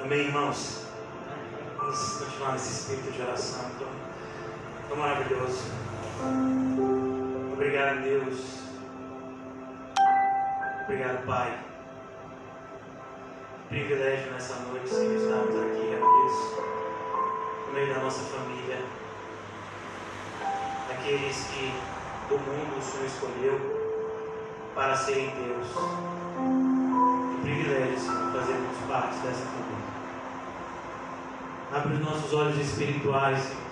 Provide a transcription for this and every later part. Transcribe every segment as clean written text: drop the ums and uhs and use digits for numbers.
Amém, irmãos? Vamos continuar nesse espírito de oração tão maravilhoso. Obrigado, Deus. Obrigado, Pai. Privilégio nessa noite, Senhor, estarmos aqui reunidos no meio da nossa família. Aqueles que do mundo o Senhor escolheu para serem Deus. Que privilégio, Senhor, fazermos parte dessa família. Abre os nossos olhos espirituais, Senhor,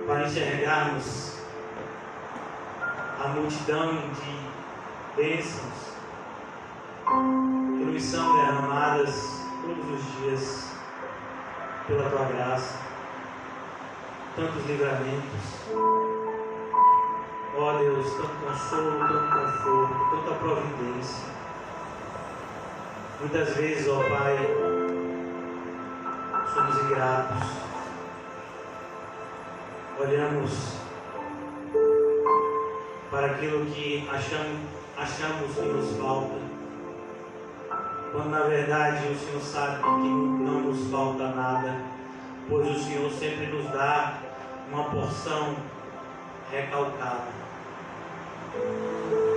para enxergarmos a multidão de bênçãos que nos são derramadas todos os dias pela Tua graça. Tantos livramentos, ó Deus, tanto consolo, tanto conforto, tanta providência. Muitas vezes, ó Pai, somos ingratos, olhamos para aquilo que achamos que nos falta, quando na verdade o Senhor sabe que não nos falta nada, pois o Senhor sempre nos dá uma porção recalcada.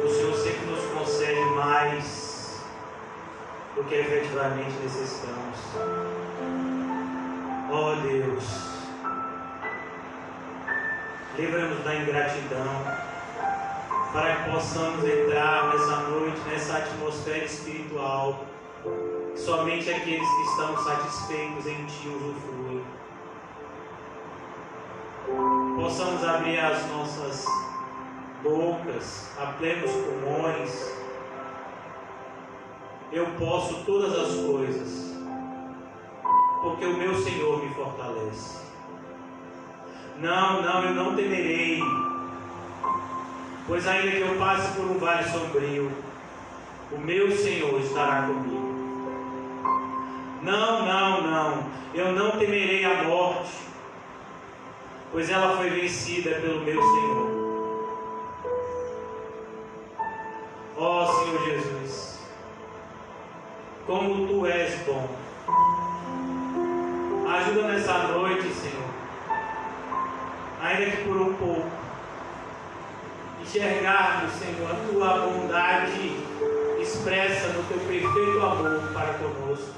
O Senhor sempre nos concede mais do que efetivamente necessitamos. Ó Deus, livra-nos da ingratidão, para que possamos entrar nessa noite, nessa atmosfera espiritual, que somente aqueles que estão satisfeitos em Ti usufruem. Possamos abrir as nossas bocas a plenos pulmões. Eu posso todas as coisas, porque o meu Senhor me fortalece. Não, eu não temerei, pois ainda que eu passe por um vale sombrio, o meu Senhor estará comigo. Não, eu não temerei a morte, pois ela foi vencida pelo meu Senhor. Ó Senhor Jesus, como Tu és bom. Ajuda nessa noite, Senhor, ainda que por um pouco, enxergarmos, Senhor, a Tua bondade expressa no Teu perfeito amor para conosco.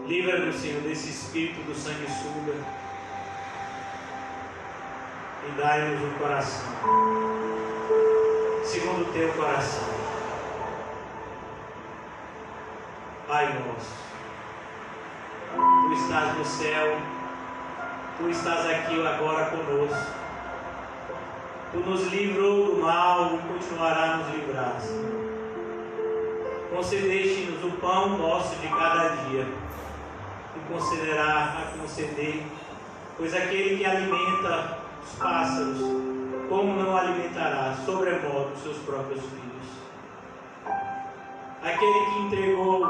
Livra-nos, Senhor, desse espírito do sanguessuga e dai-nos um coração segundo o Teu coração. Pai nosso, Tu estás no céu, Tu estás aqui agora conosco. Tu nos livrou do mal e continuará a nos livrar, Senhor. Concedeste-nos o pão nosso de cada dia. Tu concederá a conceder, pois aquele que alimenta os pássaros, como não alimentará sobremodo os seus próprios filhos? Aquele que entregou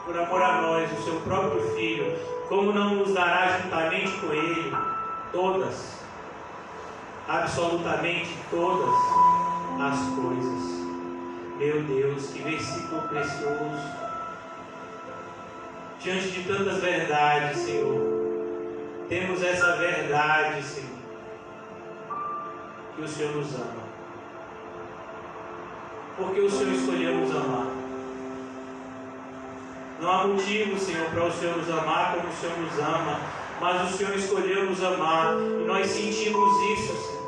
por amor a nós o seu próprio Filho, como não nos dará juntamente com Ele todas, absolutamente todas as coisas? Meu Deus, que versículo precioso! Diante de tantas verdades, Senhor, temos essa verdade, Senhor, que o Senhor nos ama. Porque o Senhor escolheu nos amar. Não há motivo, Senhor, para o Senhor nos amar como o Senhor nos ama, mas o Senhor escolheu nos amar e nós sentimos isso, Senhor.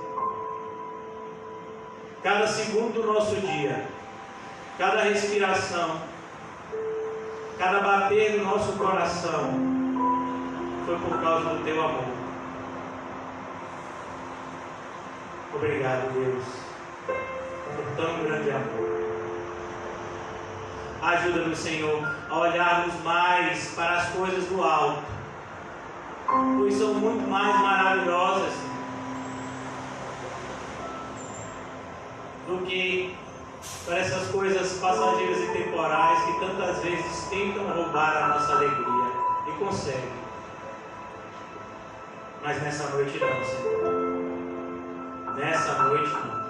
Cada segundo do nosso dia, cada respiração, cada bater do nosso coração foi por causa do Teu amor. Obrigado, Deus, por tão grande amor. Ajuda-nos, Senhor, a olharmos mais para as coisas do alto, pois são muito mais maravilhosas, Senhor, do que para essas coisas passageiras e temporais que tantas vezes tentam roubar a nossa alegria e conseguem. Mas nessa noite não, Senhor. Nessa noite não.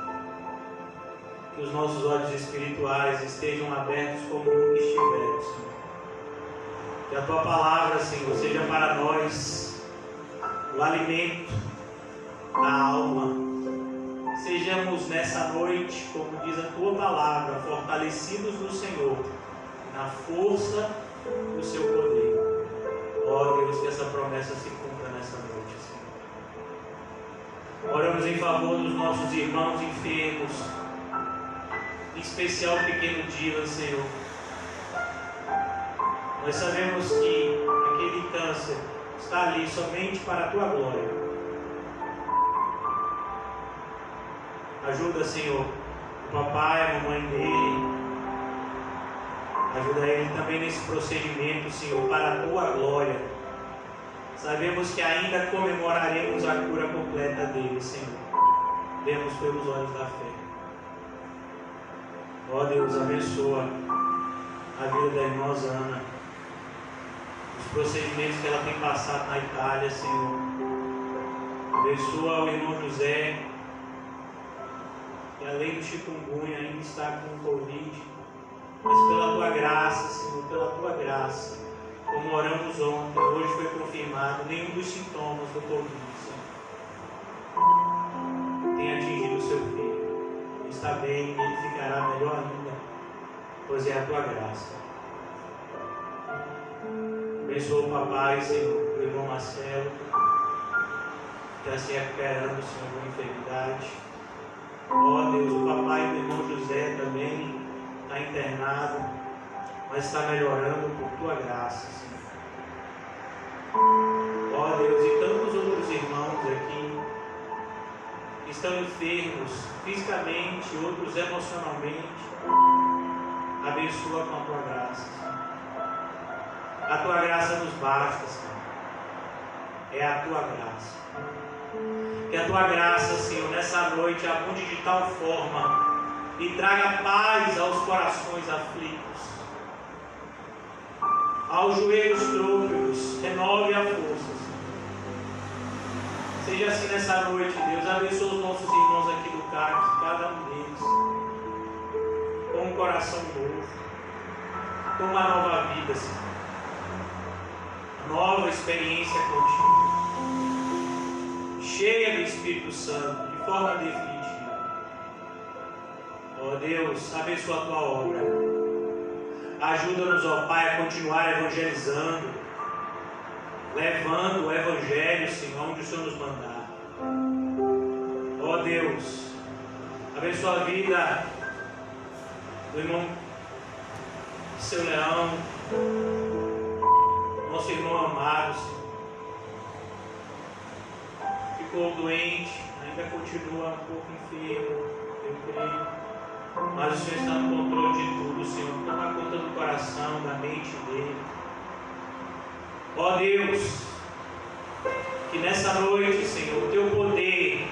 que os nossos olhos espirituais estejam abertos como nunca estiveram, Senhor. Que a Tua palavra, Senhor, seja para nós o alimento da alma. Sejamos nessa noite, como diz a Tua palavra, fortalecidos no Senhor, na força do Seu poder. Ó Deus, que essa promessa se cumpra nessa noite, Senhor. Oramos em favor dos nossos irmãos enfermos, em especial o pequeno Dylan, Senhor. Nós sabemos que aquele câncer está ali somente para a Tua glória. Ajuda, Senhor, o papai, a mamãe dele. Ajuda ele também nesse procedimento, Senhor, para a Tua glória. Sabemos que ainda comemoraremos a cura completa dele, Senhor. Vemos pelos olhos da fé. Ó Deus, abençoa a vida da irmã Ana, os procedimentos que ela tem passado na Itália, Senhor. Abençoa o irmão José, que além do chikungunya ainda está com o Covid, mas pela Tua graça, Senhor, pela Tua graça, como oramos ontem, hoje foi confirmado, nenhum dos sintomas do Covid, Senhor, tem atingido o seu filho. Está bem, ele ficará melhor ainda, pois é a Tua graça. Abençoa o papai, Senhor, o irmão Marcelo, que está se recuperando, Senhor, de uma enfermidade. Ó Deus, o papai do irmão José também está internado, mas está melhorando por Tua graça, Senhor. Ó Deus, e tantos outros irmãos aqui que estão enfermos fisicamente, outros emocionalmente, abençoa com a Tua graça, Senhor. A Tua graça nos basta, Senhor. É a Tua graça. Que a Tua graça, Senhor, nessa noite abunde de tal forma e traga paz aos corações aflitos, aos joelhos trôpegos, renove a força, Senhor. Seja assim nessa noite, Deus. Abençoa os nossos irmãos aqui do CAC, cada um deles, com um coração novo, com uma nova vida, Senhor. Nova experiência contigo, cheia do Espírito Santo, de forma definitiva. Ó Deus, abençoa a Tua obra. Ajuda-nos, ó Pai, a continuar evangelizando, levando o Evangelho, Senhor, onde o Senhor nos mandar. Ó Deus, abençoa a vida do irmão Seu Leão, nosso irmão amado, Senhor. Ficou doente, ainda continua um pouco enfermo, eu creio. Mas o Senhor está no controle de tudo, Senhor. Toma conta do coração, da mente dele. Ó Deus, que nessa noite, Senhor, o Teu poder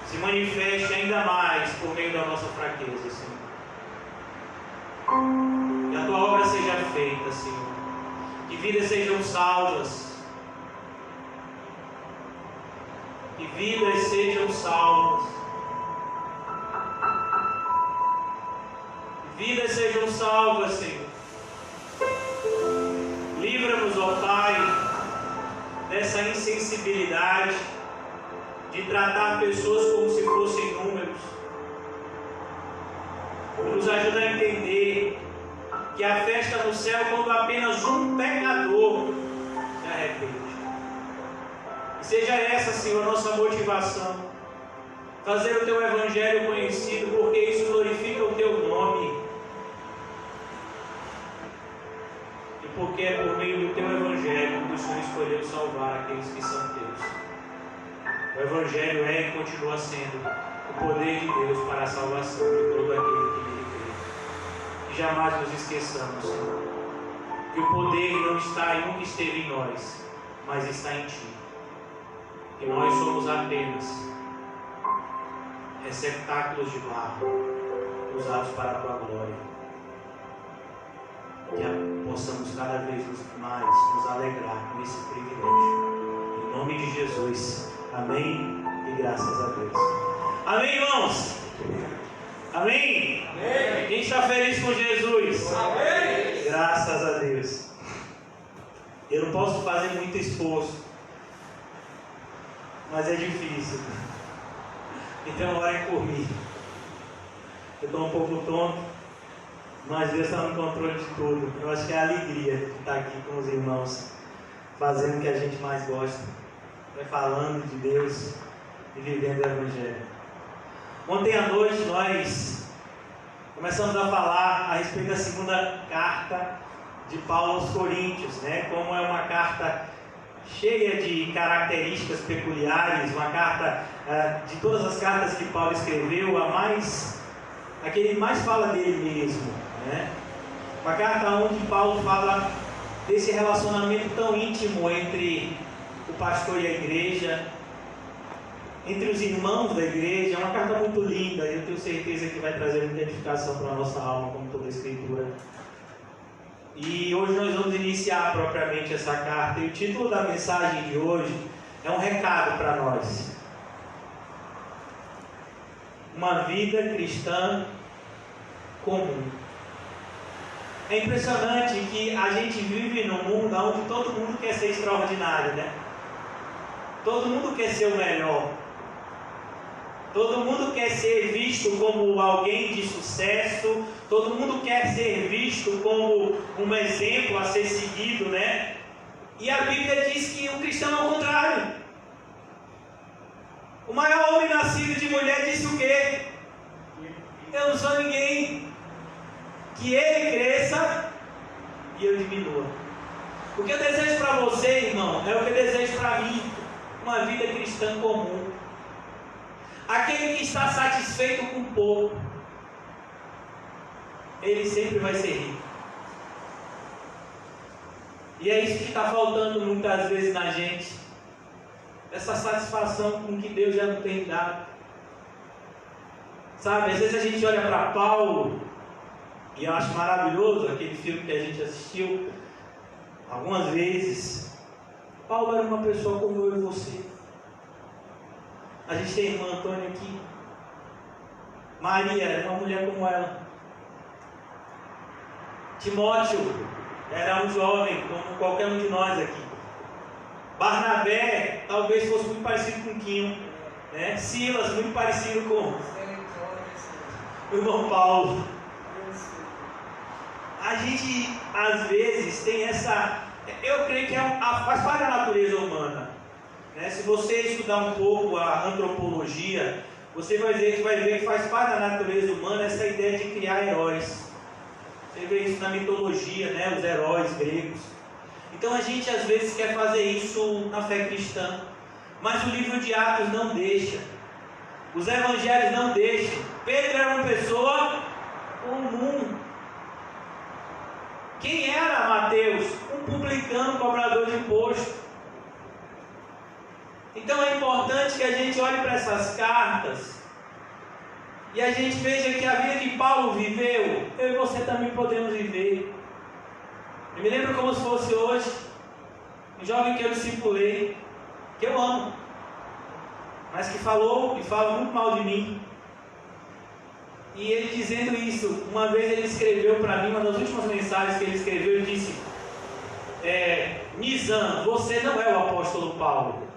se manifeste ainda mais por meio da nossa fraqueza, Senhor. Que a Tua obra seja feita, Senhor. Que vidas sejam salvas. Que vidas sejam salvas. Que vidas sejam salvas, Senhor. Livra-nos, ó Pai, dessa insensibilidade de tratar pessoas como se fossem números. Nos ajuda a entender que a festa no céu é quando apenas um pecador se arrepende. E seja essa, Senhor, a nossa motivação. Fazer o Teu Evangelho conhecido, porque isso glorifica o Teu nome. E porque é por meio do Teu Evangelho que o Senhor escolheu salvar aqueles que são Teus. O Evangelho é e continua sendo o poder de Deus para a salvação de todo aquele que nele crê. Que jamais nos esqueçamos, Senhor, que o poder não está e nunca esteve em nós, mas está em Ti. Que nós somos apenas receptáculos de barro usados para a Tua glória. Que possamos cada vez mais nos alegrar com esse privilégio. Em nome de Jesus. Amém e graças a Deus. Amém, irmãos? Amém? Amém. Quem está feliz com Jesus? Amém. Graças a Deus. Eu não posso fazer muito esforço, mas é difícil. Então orem por mim. Eu estou um pouco tonto, mas Deus está no controle de tudo. Eu acho que é a alegria de estar aqui com os irmãos, fazendo o que a gente mais gosta, falando de Deus e vivendo o Evangelho. Ontem à noite nós começamos a falar a respeito da segunda carta de Paulo aos Coríntios, né? Como é uma carta cheia de características peculiares, uma carta de todas as cartas que Paulo escreveu, a que ele mais fala dele mesmo, né? Uma carta onde Paulo fala desse relacionamento tão íntimo entre o pastor e a igreja, entre os irmãos da igreja. É uma carta muito linda e eu tenho certeza que vai trazer muita edificação para a nossa alma, como toda a Escritura. E hoje nós vamos iniciar propriamente essa carta, e o título da mensagem de hoje é um recado para nós. Uma vida cristã comum. É impressionante que a gente vive num mundo onde todo mundo quer ser extraordinário, né? Todo mundo quer ser o melhor. Todo mundo quer ser visto como alguém de sucesso. Todo mundo quer ser visto como um exemplo a ser seguido, né? E a Bíblia diz que o cristão é o contrário. O maior homem nascido de mulher disse o quê? Eu não sou ninguém. Que ele cresça e eu diminua. O que eu desejo para você, irmão, é o que eu desejo para mim. Uma vida cristã comum. Aquele que está satisfeito com pouco, ele sempre vai ser rico. E é isso que está faltando muitas vezes na gente. Essa satisfação com o que Deus já não tem dado. Sabe, às vezes a gente olha para Paulo, e eu acho maravilhoso aquele filme que a gente assistiu algumas vezes. Paulo era uma pessoa como eu e você. A gente tem a irmã Antônia aqui. Maria era uma mulher como ela. Timóteo era um jovem como qualquer um de nós aqui. Barnabé talvez fosse muito parecido com Quinho, né? Silas muito parecido com o irmão Paulo. A gente às vezes tem essa, eu creio que faz parte da natureza humana, né? Se você estudar um pouco a antropologia, você vai ver que faz parte da natureza humana essa ideia de criar heróis. Você vê isso na mitologia, né? Os heróis gregos. Então a gente às vezes quer fazer isso na fé cristã, mas o livro de Atos não deixa, os evangelhos não deixam. Pedro era uma pessoa comum. Quem era Mateus? Um publicano, cobrador de imposto. Então é importante que a gente olhe para essas cartas e a gente veja que a vida que Paulo viveu, eu e você também podemos viver. Eu me lembro como se fosse hoje, um jovem que eu discipulei, que eu amo, mas que falou e fala muito mal de mim. E ele dizendo isso, uma vez ele escreveu para mim, uma das últimas mensagens que ele escreveu, ele disse: Nizam, você não é o apóstolo Paulo.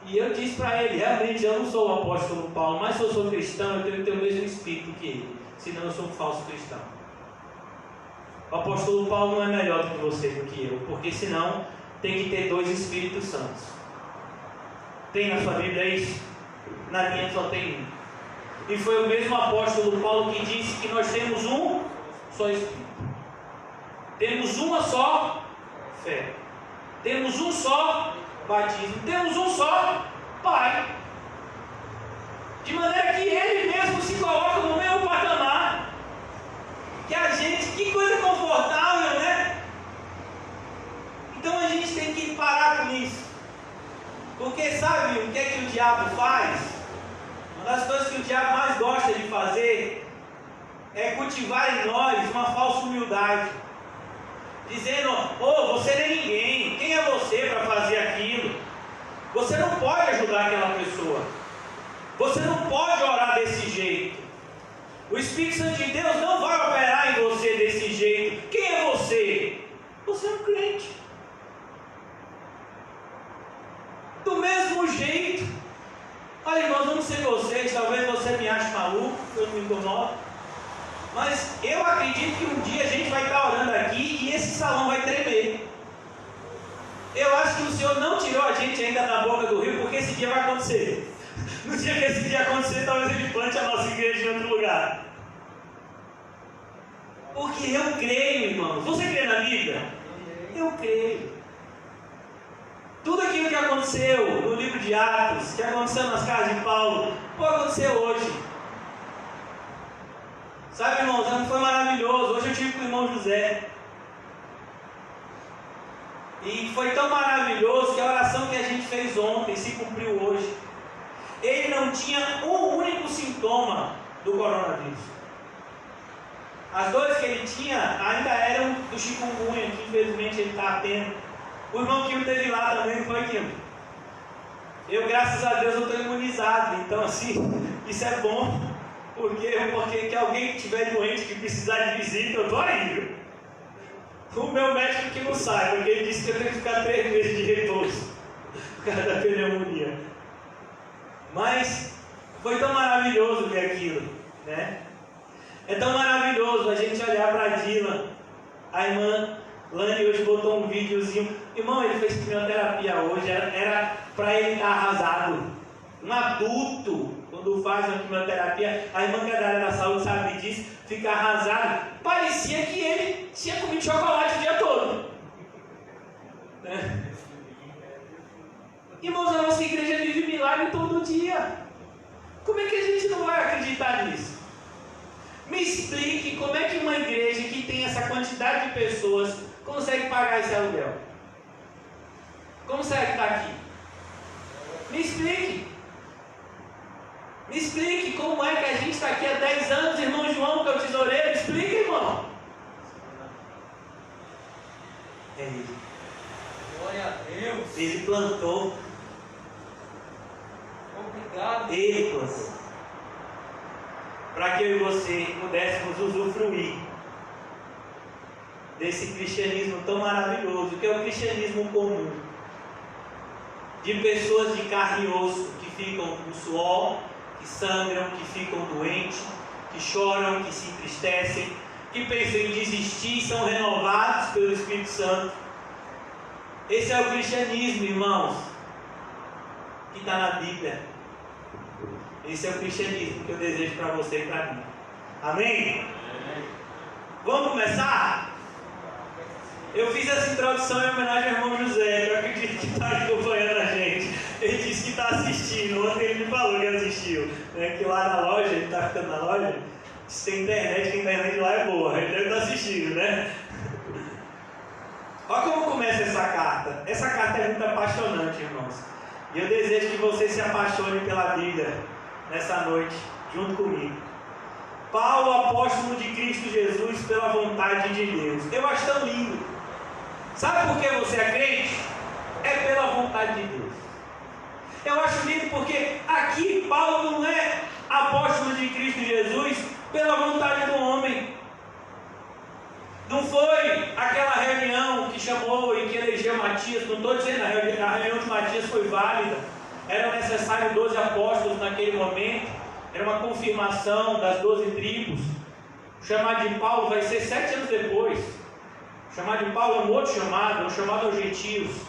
E eu disse para ele: realmente eu não sou o apóstolo Paulo, mas se eu sou cristão, eu tenho que ter o mesmo espírito que ele, senão eu sou um falso cristão. O apóstolo Paulo não é melhor do que você, do que eu, porque senão tem que ter 2 Espíritos Santos. Tem na sua Bíblia isso? Na minha só tem um. E foi o mesmo apóstolo Paulo que disse que nós temos um só Espírito. Temos uma só fé. Temos um só batismo. Temos um só Pai. De maneira que Ele mesmo se coloca no mesmo patamar que a gente. Que coisa confortável, né? Então a gente tem que parar com isso. Porque sabe o que é que o diabo faz? Uma das coisas que o diabo mais gosta de fazer é cultivar em nós uma falsa humildade, dizendo: oh, você não é ninguém, quem é você para fazer aquilo? Você não pode ajudar aquela pessoa, você não pode orar desse jeito, O Espírito Santo de Deus não vai operar em você desse jeito. Quem é você? Você é um crente. Do mesmo jeito. Olha, irmãos, eu não sei vocês, talvez você me ache maluco, eu não me incomodo. Mas eu acredito que um dia a gente vai estar orando aqui e esse salão vai tremer. Eu acho que o Senhor não tirou a gente ainda da boca do rio, porque esse dia vai acontecer. No dia que esse dia acontecer, talvez Ele plante a nossa igreja em outro lugar. Porque eu creio, irmãos. Você crê na Bíblia? Eu creio. Tudo aquilo que aconteceu no livro de Atos, que aconteceu nas casas de Paulo, pode acontecer hoje. Sabe, irmãos, não foi maravilhoso. Hoje eu tive com o irmão José. E foi tão maravilhoso que a oração que a gente fez ontem se cumpriu hoje. Ele não tinha um único sintoma do coronavírus. As dores que ele tinha ainda eram do chikungunya, que infelizmente ele está tendo. O irmão Kim esteve lá também, não foi, Kim? Eu, graças a Deus, eu estou imunizado. Então, assim, isso é bom. Porque que alguém que estiver doente, que precisar de visita, eu estou aí, viu? O meu médico que não sai, porque ele disse que eu tenho que ficar 3 meses de repouso por causa da pneumonia. Mas foi tão maravilhoso ver aquilo, né? É tão maravilhoso a gente olhar para a Dylan. A irmã Lani hoje botou um videozinho. Irmão, ele fez quimioterapia hoje, era para ele estar arrasado. Um adulto, quando faz uma quimioterapia, a irmã que é da área da saúde sabe disso, fica arrasado. Parecia que ele tinha comido chocolate o dia todo. Né? Irmãos, a nossa igreja vive milagre todo dia. Como é que a gente não vai acreditar nisso? Me explique como é que uma igreja que tem essa quantidade de pessoas consegue pagar esse aluguel. Consegue estar aqui? Me explique. Me explique como é que a gente está aqui há 10 anos, irmão João, que é o tesoureiro. Me explique, irmão. É ele. Glória a Deus. Ele plantou. Obrigado. Ele plantou. Para que eu e você pudéssemos usufruir desse cristianismo tão maravilhoso, que é o cristianismo comum. De pessoas de carne e osso que ficam com suor, que sangram, que ficam doentes, que choram, que se entristecem, que pensam em desistir e são renovados pelo Espírito Santo. Esse é o cristianismo, irmãos, que está na Bíblia. Esse é o cristianismo que eu desejo para você e para mim. Amém? Vamos começar? Eu fiz essa introdução em homenagem ao irmão José, que eu acredito que está acompanhando a gente. Ele disse que está assistindo. Ontem ele me falou que assistiu. Né? Que lá na loja, ele está ficando na loja, se tem internet, que a internet lá é boa. Ele deve estar assistindo, né? Olha como começa essa carta. Essa carta é muito apaixonante, irmãos. E eu desejo que você se apaixone pela Bíblia nessa noite, junto comigo. Paulo, apóstolo de Cristo Jesus, pela vontade de Deus. Eu acho tão lindo. Sabe por que você é crente? É pela vontade de Deus. Eu acho lindo porque aqui Paulo não é apóstolo de Cristo Jesus pela vontade do homem. Não foi aquela reunião que chamou e que elegeu Matias. Não estou dizendo, a reunião de Matias foi válida. Eram necessários 12 apóstolos naquele momento. Era uma confirmação das 12 tribos. O chamado de Paulo vai ser 7 anos depois. O chamado de Paulo é um outro chamado, é um chamado aos gentios.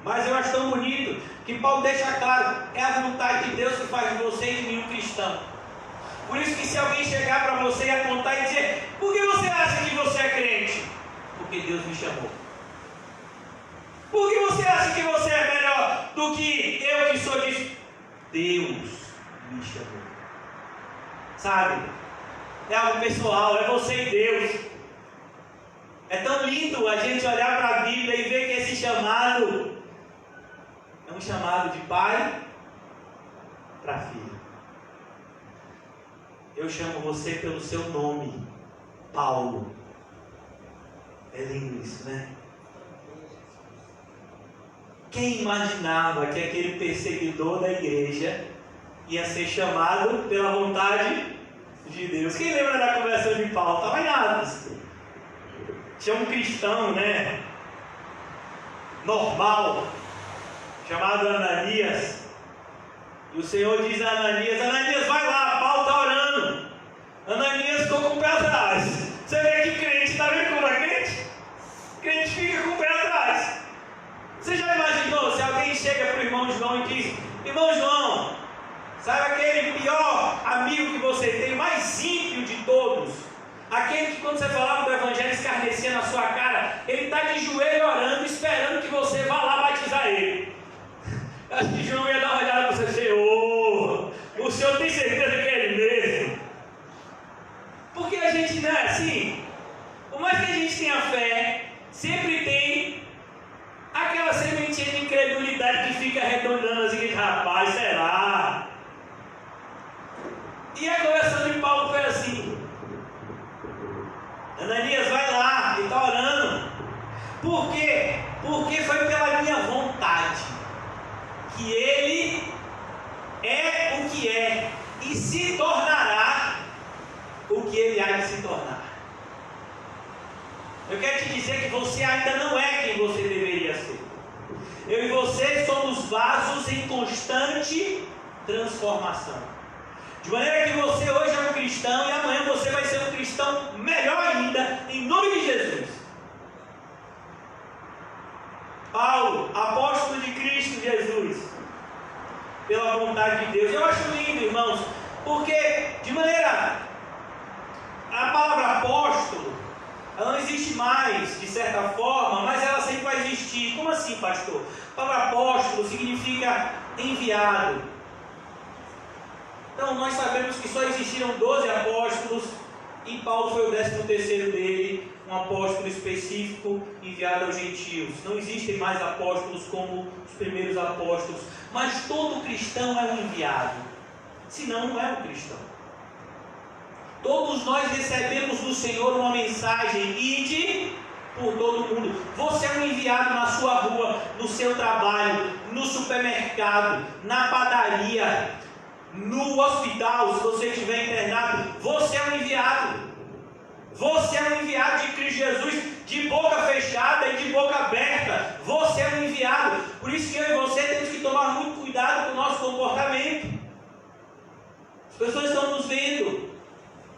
Mas eu acho tão bonito que Paulo deixa claro, é a vontade de Deus que faz de você e de mim um cristão. Por isso que se alguém chegar para você e apontar e dizer, por que você acha que você é crente? Porque Deus me chamou. Por que você acha que você é melhor do que eu que sou disso? Deus me chamou. Sabe? É algo pessoal, é você e Deus. É tão lindo a gente olhar para a Bíblia e ver que esse chamado é um chamado de pai para filho. Eu chamo você pelo seu nome, Paulo. É lindo isso, né? Quem imaginava que aquele perseguidor da igreja ia ser chamado pela vontade de Deus. Quem lembra da conversão de Paulo? Estava em Atos. Tinha um cristão, né? Normal, chamado Ananias. E o Senhor diz a Ananias: Ananias, vai lá, Paulo está orando. Ananias ficou com o pé atrás. Você vê que crente, está vendo como é crente? Crente fica com o pé atrás. Você já imaginou se alguém chega para o irmão João e diz: irmão João, sabe aquele pior amigo que você tem, mais ímpio de todos? Aquele que quando você falava do evangelho escarnecia na sua cara, ele está de joelho orando, esperando que você vá lá batizar ele. Acho que João ia dar uma olhada para você: Senhor, o Senhor tem certeza que é ele mesmo? Porque a gente não é assim. Por mais que a gente tenha fé, sempre tem aquela sementinha de incredulidade que fica arredondando assim: rapaz, será? E a conversão de Paulo foi assim: Ananias, vai lá, ele está orando. Por quê? Porque foi pela minha vontade que ele é o que é e se tornará o que ele há de se tornar. Eu quero te dizer que você ainda não é quem você deveria ser. Eu e você somos vasos em constante transformação. De maneira que você hoje é um cristão e amanhã você vai ser um cristão melhor ainda, em nome de Jesus. Paulo, apóstolo de Cristo Jesus, pela vontade de Deus. Eu acho lindo, irmãos, porque de maneira, a palavra apóstolo, ela não existe mais, de certa forma, mas ela sempre vai existir. Como assim, pastor? A palavra apóstolo significa enviado. Então, nós sabemos que só existiram 12 apóstolos e Paulo foi o 13º dele, um apóstolo específico enviado aos gentios. Não existem mais apóstolos como os primeiros apóstolos, mas todo cristão é um enviado, senão não é um cristão. Todos nós recebemos do Senhor uma mensagem: ide por todo o mundo. Você é um enviado na sua rua, no seu trabalho, no supermercado, na padaria, no hospital, se você estiver internado. Você é um enviado. Você é um enviado de Cristo Jesus, de boca fechada e de boca aberta. Você é um enviado. Por isso que eu e você temos que tomar muito cuidado com o nosso comportamento. As pessoas estão nos vendo,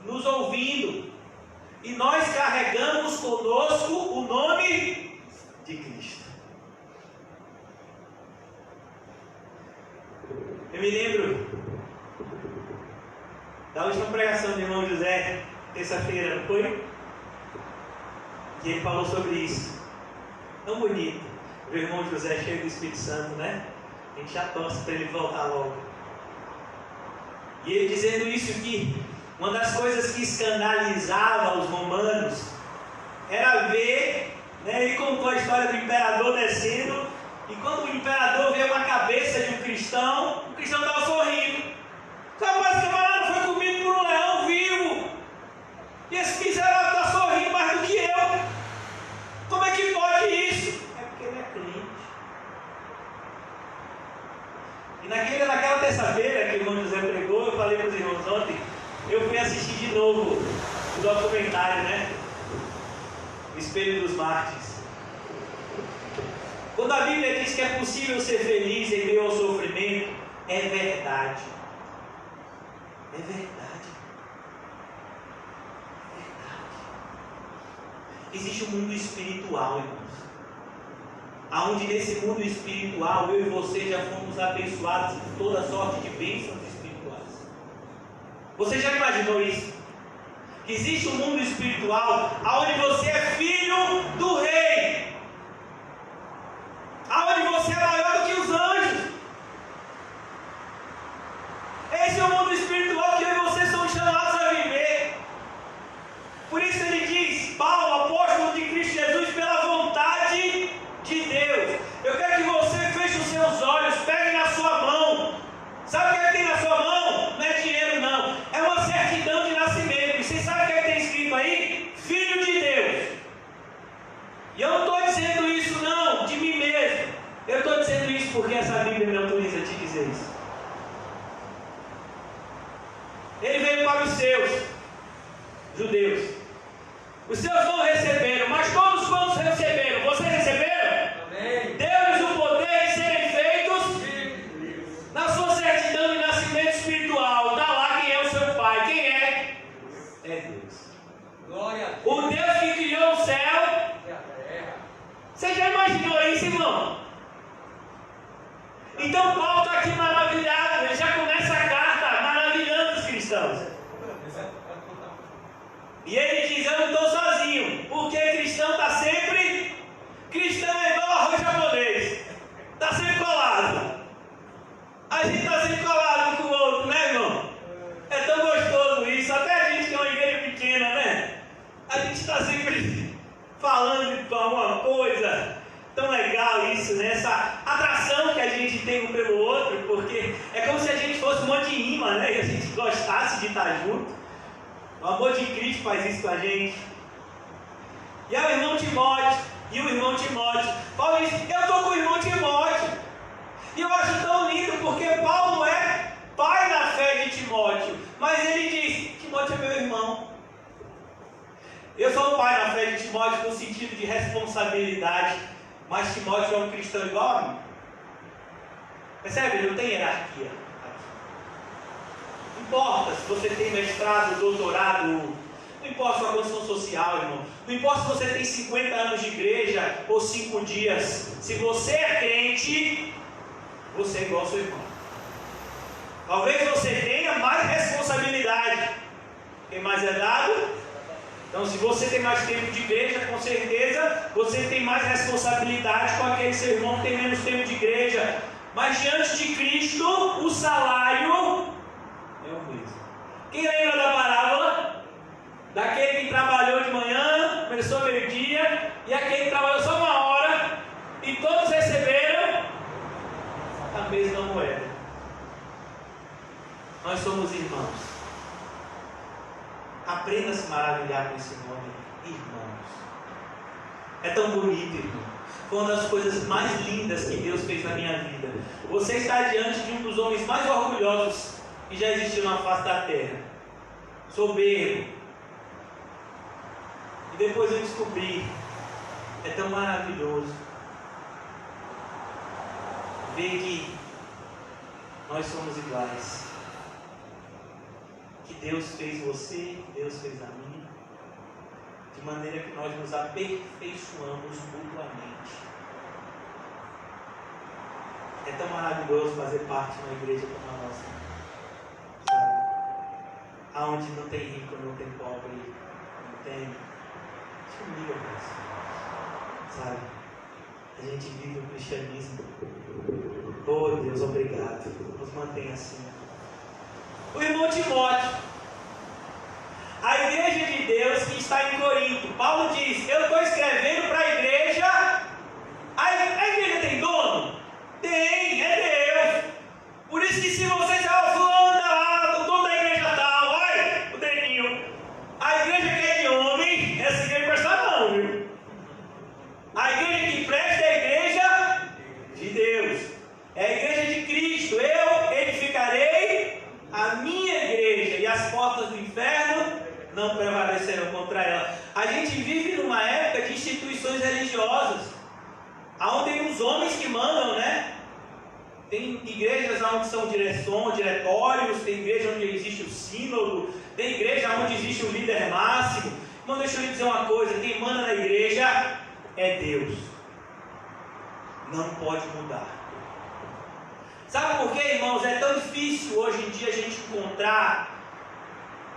nos ouvindo, e nós carregamos conosco o nome de Cristo. Eu me lembro da última pregação do irmão José, terça-feira, não foi? E ele falou sobre isso. Tão bonito. O irmão José cheio do Espírito Santo, né? A gente já torce para ele voltar logo. E ele dizendo isso, que uma das coisas que escandalizava os romanos era ver, né, ele contou a história do imperador descendo, e quando o imperador vê uma cabeça de um cristão, o cristão estava sorrindo. Rapaz, esse camarada foi comido por um leão vivo, e esse miserável está sorrindo mais do que eu. Como é que pode isso? É porque ele é crente. E naquela terça-feira que o irmão José pregou, eu falei para os irmãos ontem, eu fui assistir de novo o documentário, né? O Espelho dos Mártires. Quando a Bíblia diz que é possível ser feliz em meio ao sofrimento, é verdade. É verdade. É verdade. Existe um mundo espiritual, irmãos. Aonde nesse mundo espiritual eu e você já fomos abençoados com toda sorte de bênçãos espirituais. Você já imaginou isso? Que existe um mundo espiritual aonde você é filho do rei, aonde você é maior do que os anjos. Esse é o mundo espiritual que eu e você somos chamados a viver. Por isso ele diz, Paulo, apóstolo de Cristo Jesus, pela vontade de Deus. Eu quero que você feche os seus olhos, pegue na sua mão. Sabe o que tem na sua mão? Não é dinheiro não, é uma certidão de nascimento. E você sabe o que tem escrito aí? Filho de Deus. E eu não estou dizendo isso não, de mim mesmo. Eu estou dizendo isso porque essa Bíblia me autoriza a te dizer isso. Ele veio para os seus, Os seus não receberam, mas todos quantos receberam? Vocês receberam? Amém. Deu-lhes o poder de serem feitos na sua certidão de nascimento espiritual. Está lá quem é o seu pai. Quem é? É Deus. Glória a Deus. O Deus que criou o céu. E a terra. Você já imaginou isso, irmão? Então Paulo está aqui maravilhado. Ele já começa a carta maravilhando os cristãos. E ele diz, eu não estou sozinho, porque cristão está sempre... Cristão é igual arroz japonês. Está sempre colado. A gente está sempre colado um com o outro, né, irmão? É tão gostoso isso. Até a gente que é uma igreja pequena, né? A gente está sempre falando de alguma coisa. Tão legal isso, né? Essa atração que a gente tem um pelo outro, porque é como se a gente fosse um monte de imã, né? E a gente gostasse de estar junto. O amor de Cristo faz isso com a gente. E é o irmão Timóteo. E o irmão Timóteo. Paulo diz, eu estou com o irmão Timóteo. E eu acho tão lindo, porque Paulo é pai na fé de Timóteo. Mas ele diz, Timóteo é meu irmão. Eu sou o pai na fé de Timóteo no sentido de responsabilidade. Mas Timóteo é um cristão igual a mim. Percebe? Ele não tem hierarquia. Não importa se você tem mestrado, doutorado, não importa sua condição social, irmão. Não importa se você tem 50 anos de igreja ou 5 dias. Se você é crente, você é igual ao seu irmão. Talvez você tenha mais responsabilidade. Tem mais é dado? Então, se você tem mais tempo de igreja, com certeza você tem mais responsabilidade com aquele seu irmão que tem menos tempo de igreja. Mas diante de Cristo, o salário é o mesmo. Quem lembra da parábola? Daquele que trabalhou de manhã, começou meio-dia, e aquele que trabalhou só 1 hora, e todos receberam a mesma moeda. Nós somos irmãos. Aprenda a se maravilhar com esse nome, irmãos. É tão bonito, irmão. Foi uma das coisas mais lindas que Deus fez na minha vida. Você está diante de um dos homens mais orgulhosos que já existiu na face da terra. Soberbo. E depois eu descobri, é tão maravilhoso ver que nós somos iguais. Que Deus fez você, que Deus fez a mim, de maneira que nós nos aperfeiçoamos mutuamente. É tão maravilhoso fazer parte de uma igreja como a nossa, sabe? Aonde não tem rico, não tem pobre, não tem... Isso humilha mais, sabe? A gente vive o cristianismo. Oh Deus, obrigado. Nos mantém assim. O irmão Timóteo, a igreja de Deus que está em Corinto. Paulo diz, eu estou escrevendo para a igreja. A igreja tem dono? Tem, é Deus. Por isso que se você disser, fulano está lá, o dono da igreja tal, vai, o dedinho. A igreja que é de homem, essa igreja presta não, viu? A igreja que presta é a igreja de Deus. É a igreja de Cristo. Eu edificarei a minha igreja, e as portas do inferno não prevalecerão contra ela. A gente vive numa época de instituições religiosas, onde tem os homens que mandam, né? Tem igrejas onde são diretórios, tem igreja onde existe o sínodo, tem igreja onde existe o líder máximo. Não, deixa eu lhe dizer uma coisa, quem manda na igreja é Deus. Não pode mudar. Sabe por quê, irmãos? É tão difícil hoje em dia a gente encontrar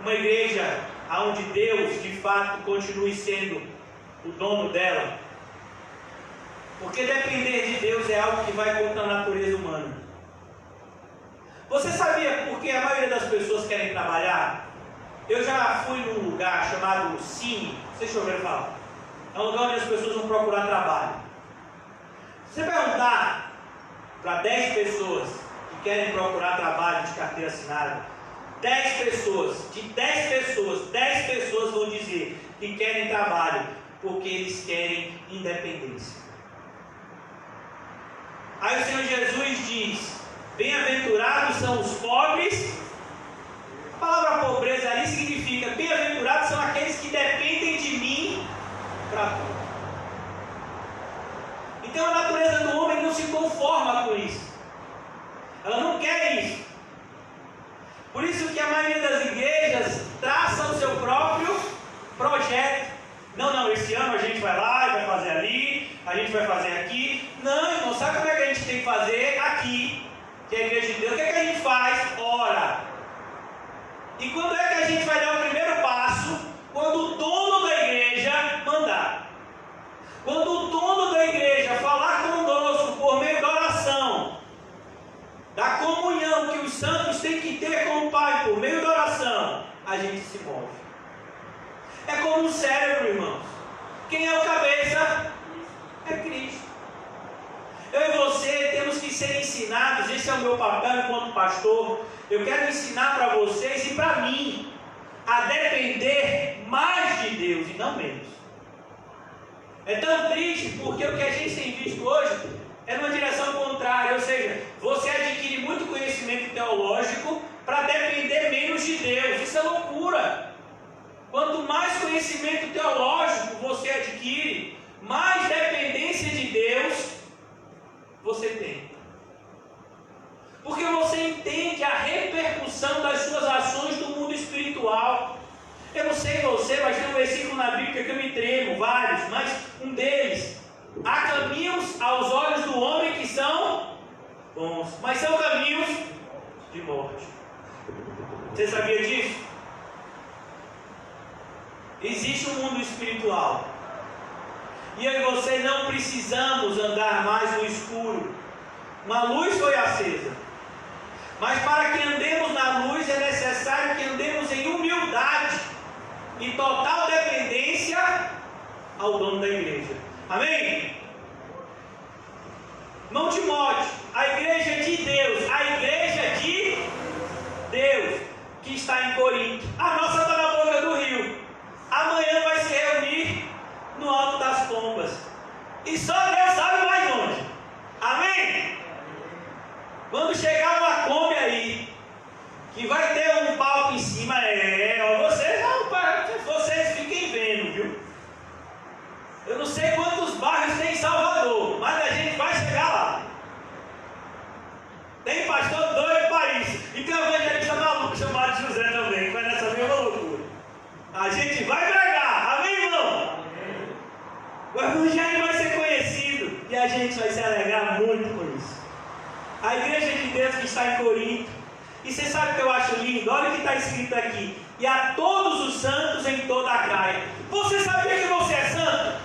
uma igreja onde Deus, de fato, continue sendo o dono dela. Porque depender de Deus é algo que vai contra a natureza humana. Você sabia por que a maioria das pessoas querem trabalhar? Eu já fui num lugar chamado Cine, vocês já ouviram falar? É um lugar onde as pessoas vão procurar trabalho. Se você perguntar para 10 pessoas que querem procurar trabalho de carteira assinada, 10 pessoas, de 10 pessoas, 10 pessoas vão dizer que querem trabalho porque eles querem independência. Aí o Senhor Jesus diz, bem-aventurados são os pobres. A palavra pobreza ali significa, bem-aventurados são aqueles que dependem de mim para tudo. Então a natureza do homem não se conforma com isso. Ela não quer isso. Por isso que a maioria das igrejas traça o seu próprio projeto. Não, esse ano a gente vai lá e vai fazer ali, a gente vai fazer aqui. Não, irmão, sabe como é que a gente tem que fazer aqui? Que é a igreja de Deus. O que é que a gente faz? Ora. E quando é que a gente vai dar o primeiro passo? Quando o dono da igreja mandar. Quando o dono da igreja falar conosco por meio da oração, da comunhão que os santos têm que ter com o Pai por meio da oração, a gente se move. É como um cérebro, irmãos. Quem é o cabeça? É Cristo. Eu e você temos que ser ensinados. Esse é o meu papel enquanto pastor. Eu quero ensinar para vocês e para mim a depender mais de Deus e não menos. É tão triste porque o que a gente tem visto hoje é numa direção contrária, ou seja, você adquire muito conhecimento teológico para depender menos de Deus. Isso é loucura. Quanto mais conhecimento teológico você adquire, mais dependência de Deus você tem. Porque você entende a repercussão das suas ações no mundo espiritual. Eu não sei você, mas tem um versículo na Bíblia que eu me tremo, vários, mas um deles: há caminhos aos olhos do homem que são bons, mas são caminhos de morte. Você sabia disso? Existe um mundo espiritual. E eu e você não precisamos andar mais no escuro. Uma luz foi acesa. Mas para que andemos na luz é necessário que andemos em humildade e total dependência ao dono da igreja. Amém? Irmão Timóteo, a igreja de Deus, a igreja de Deus que está em Corinto. A nossa está na boca do rio. Amanhã vai se reunir no Alto das Pombas. E só Deus sabe mais onde. Amém? Quando chegar uma Kombi aí, que vai ter um palco em cima, vocês fiquem vendo, viu? Eu não sei quantos bairros tem em Salvador, mas a gente vai chegar lá. Tem pastor doido para isso. E tem um evangelista maluco chamado José também, que vai nessa mesma loucura. A gente vai pregar, amém, irmão? O evangelho vai ser conhecido e a gente vai se alegrar muito com isso. A igreja de Deus que está em Corinto. E você sabe o que eu acho lindo? Olha o que está escrito aqui: e a todos os santos em toda a Caia. Você sabia que você é santo?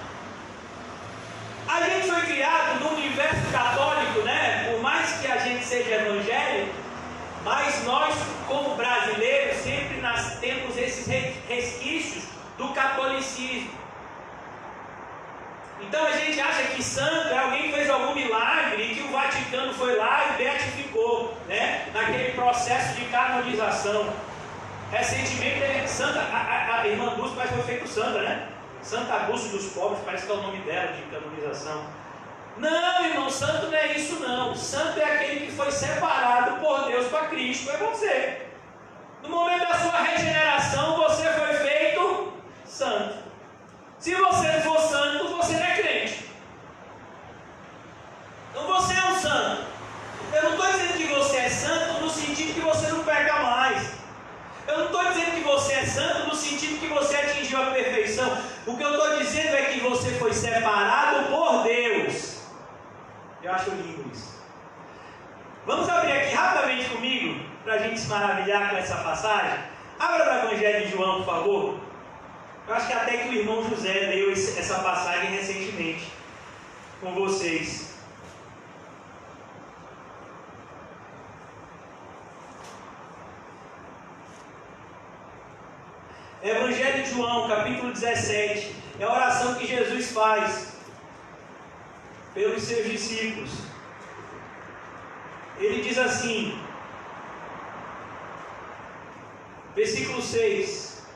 A gente foi criado no universo católico, né? Por mais que a gente seja evangélico, mas nós, como brasileiros, sempre temos esses resquícios do catolicismo. Então a gente acha que santo é alguém que fez algum milagre e que o Vaticano foi lá e beatificou, né? Naquele processo de canonização. Recentemente, a irmã Dulce parece que foi feito santa, né? Santa Dulce dos Pobres, parece que é o nome dela de canonização. Não, irmão, santo não é isso não. Santo é aquele que foi separado por Deus para Cristo, é você. No momento da sua regeneração, você foi feito santo. Se você não for santo, você não é crente. Então você é um santo. Eu não estou dizendo que você é santo no sentido que você não peca mais. Eu não estou dizendo que você é santo no sentido que você atingiu a perfeição. O que eu estou dizendo é que você foi separado por Deus. Eu acho lindo isso. Vamos abrir aqui rapidamente comigo, para a gente se maravilhar com essa passagem. Abra o Evangelho de João, por favor. Eu acho que até que o irmão José leu essa passagem recentemente com vocês. Evangelho de João, capítulo 17. É a oração que Jesus faz pelos seus discípulos. Ele diz assim, versículo 6: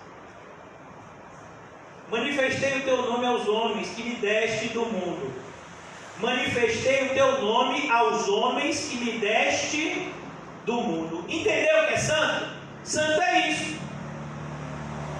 manifestei o teu nome aos homens que me deste do mundo. Manifestei o teu nome aos homens que me deste do mundo. Entendeu o que é santo? Santo é isso.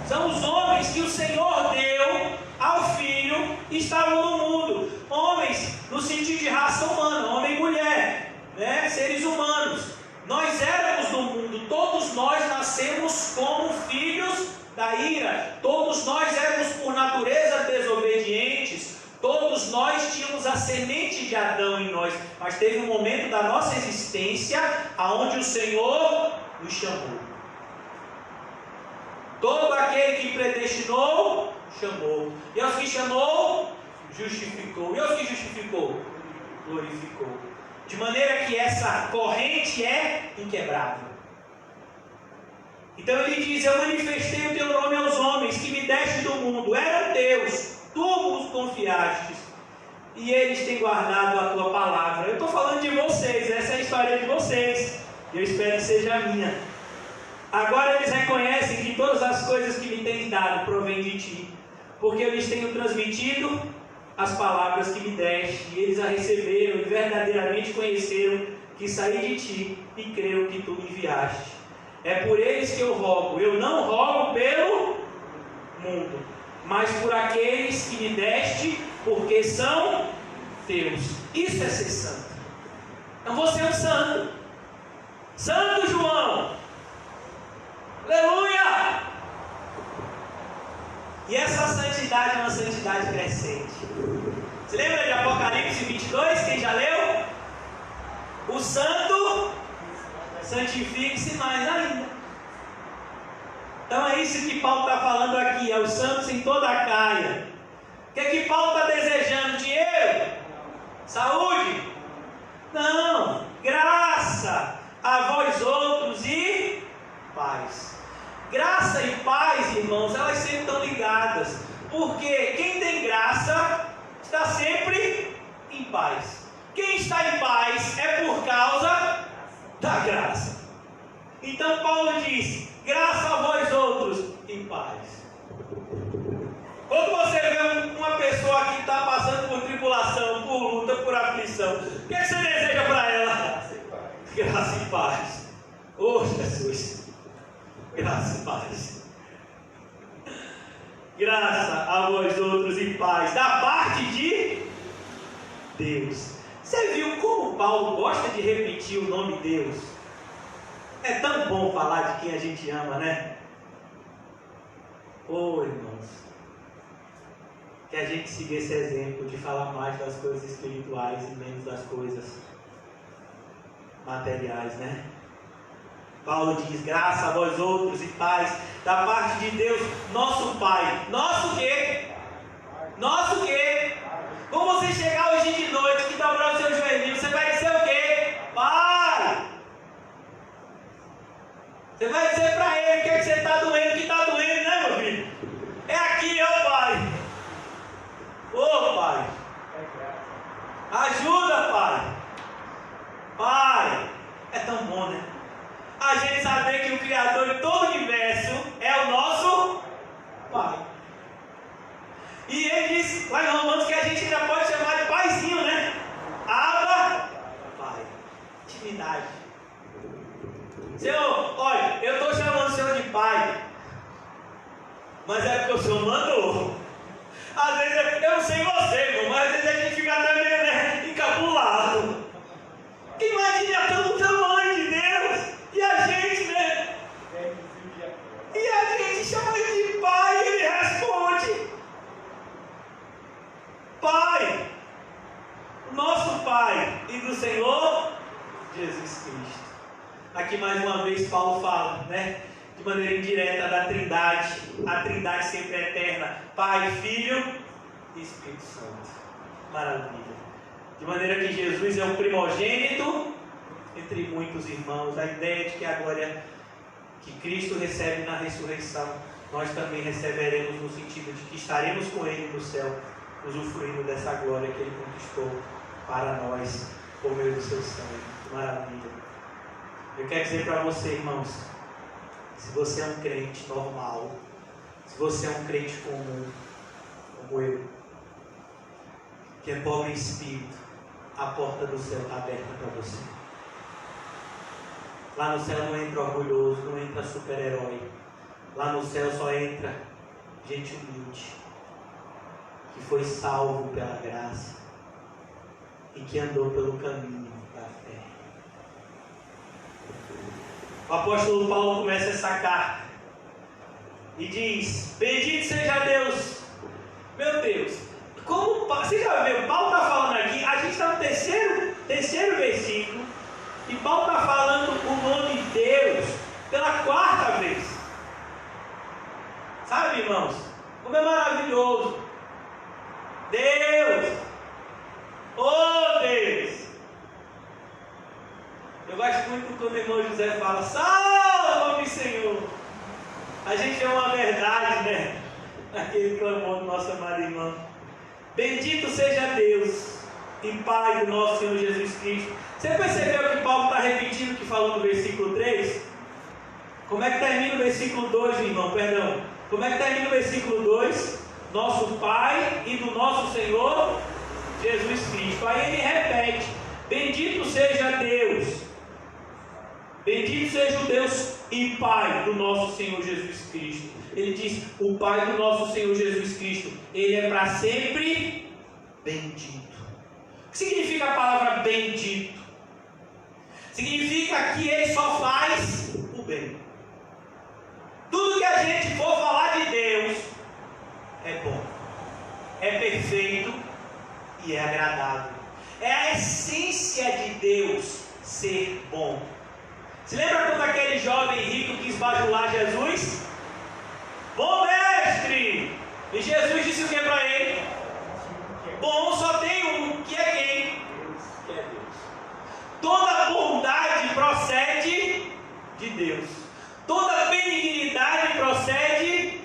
São os homens que o Senhor deu ao Filho estavam no mundo. Homens, no sentido de raça humana, homem e mulher, né? Seres humanos. Nós éramos do mundo, todos nós nascemos como filhos da ira, todos nós éramos por natureza desobedientes, todos nós tínhamos a semente de Adão em nós, mas teve um momento da nossa existência aonde o Senhor nos chamou. Todo aquele que predestinou, chamou. E aos que chamou, justificou. E aos que justificou, glorificou. De maneira que essa corrente é inquebrável. Então ele diz: eu manifestei o teu nome aos homens que me deste do mundo. Eram teus, tu os confiastes, e eles têm guardado a tua palavra. Eu estou falando de vocês, essa é a história de vocês. E eu espero que seja a minha. Agora eles reconhecem que todas as coisas que me tens dado provêm de ti, porque eu lhes tenho transmitido as palavras que me deste, e eles a receberam e verdadeiramente conheceram que saí de ti e creram que tu me enviaste. É por eles que eu rogo. Eu não rogo pelo mundo, mas por aqueles que me deste, porque são teus. Isso é ser santo. Então você é um santo. Santo João. Aleluia! E essa santidade é uma santidade crescente. Você lembra de Apocalipse 22? Quem já leu? O santo santifique-se mais ainda. Então é isso que Paulo está falando aqui, é os santos em toda a Caia. O que é que Paulo está desejando? Dinheiro? Saúde? Não, graça a vós outros e paz. Graça e paz, irmãos, elas sempre estão ligadas, porque quem tem graça está sempre em paz. Quem está em paz é por causa da graça. Então Paulo diz: graça a vós outros em paz. Quando você vê uma pessoa que está passando por tribulação, por luta, por aflição, o que você deseja para ela? Graça e paz. Oh Jesus! Graça e paz. Graça a vós outros em paz, da parte de Deus. Você viu como Paulo gosta de repetir o nome Deus? É tão bom falar de quem a gente ama, né? Oh, irmãos, que a gente siga esse exemplo de falar mais das coisas espirituais e menos das coisas materiais, né? Paulo diz: graça a vós outros e paz, da parte de Deus, nosso Pai. Nosso quê? Nosso quê? Quando você chegar hoje de noite, que dobrar o seu joelhinho, você vai dizer o quê? Pai! Você vai dizer para ele o que, é que você está doendo, o que está doendo, né, meu filho? É aqui, ó Pai. Ô Pai, ajuda, Pai. Pai, é tão bom, né? A gente saber que o Criador de todo o universo é o nosso Pai. E ele diz lá em Romanos que a gente ainda pode chamar de paizinho, né? Abba, Pai. Intimidade. Senhor, olha, eu estou chamando o Senhor de Pai, mas é porque o Senhor mandou. Às vezes, eu não sei você, irmão, mas às vezes a gente fica até meio, né, encabulado. Imagine até o tamanho de Deus. E a gente, né? E a gente chama ele de Pai e ele responde: Pai, nosso Pai e do Senhor Jesus Cristo. Aqui mais uma vez Paulo fala, né? De maneira indireta da Trindade. A Trindade sempre é eterna: Pai, Filho e Espírito Santo. Maravilha. De maneira que Jesus é o primogênito entre muitos irmãos. A ideia de que a glória que Cristo recebe na ressurreição, nós também receberemos, no sentido de que estaremos com Ele no céu, usufruindo dessa glória que Ele conquistou para nós, por meio do seu sangue. Maravilha. Eu quero dizer para você, irmãos, se você é um crente normal, se você é um crente comum, como eu, que é pobre em espírito, a porta do céu está aberta para você. Lá no céu não entra orgulhoso, não entra super-herói. Lá no céu só entra gente humilde. que foi salvo pela graça e que andou pelo caminho da fé. O apóstolo Paulo começa essa carta e diz: bendito seja Deus. Meu Deus, como você já viu, Paulo está falando aqui, a gente está no terceiro versículo, e Paulo está falando o nome de Deus pela quarta vez. Sabe, irmãos, como é maravilhoso. Deus, oh Deus. Eu gosto muito quando o irmão José fala: salva-me, Senhor. A gente vê uma verdade, né? Aquele clamor do nosso amado irmão. Bendito seja Deus e Pai do nosso Senhor Jesus Cristo. Você percebeu que Paulo está repetindo o que falou no versículo 3? Como é que termina o versículo 2, irmão? Perdão. Como é que termina o versículo 2? Nosso Pai e do nosso Senhor Jesus Cristo. Aí ele repete: bendito seja Deus. Bendito seja o Deus e Pai do nosso Senhor Jesus Cristo. Ele diz: o Pai do nosso Senhor Jesus Cristo, Ele é para sempre bendito. O que significa a palavra bendito? Significa que Ele só faz o bem. Tudo que a gente for falar de Deus é bom, é perfeito e é agradável. É a essência de Deus ser bom. Se lembra quando aquele jovem rico quis bajular Jesus? Bom mestre! E Jesus disse o que para ele? Bom só tem um, que é quem? Que é Deus. Toda bondade procede de Deus. Toda benignidade procede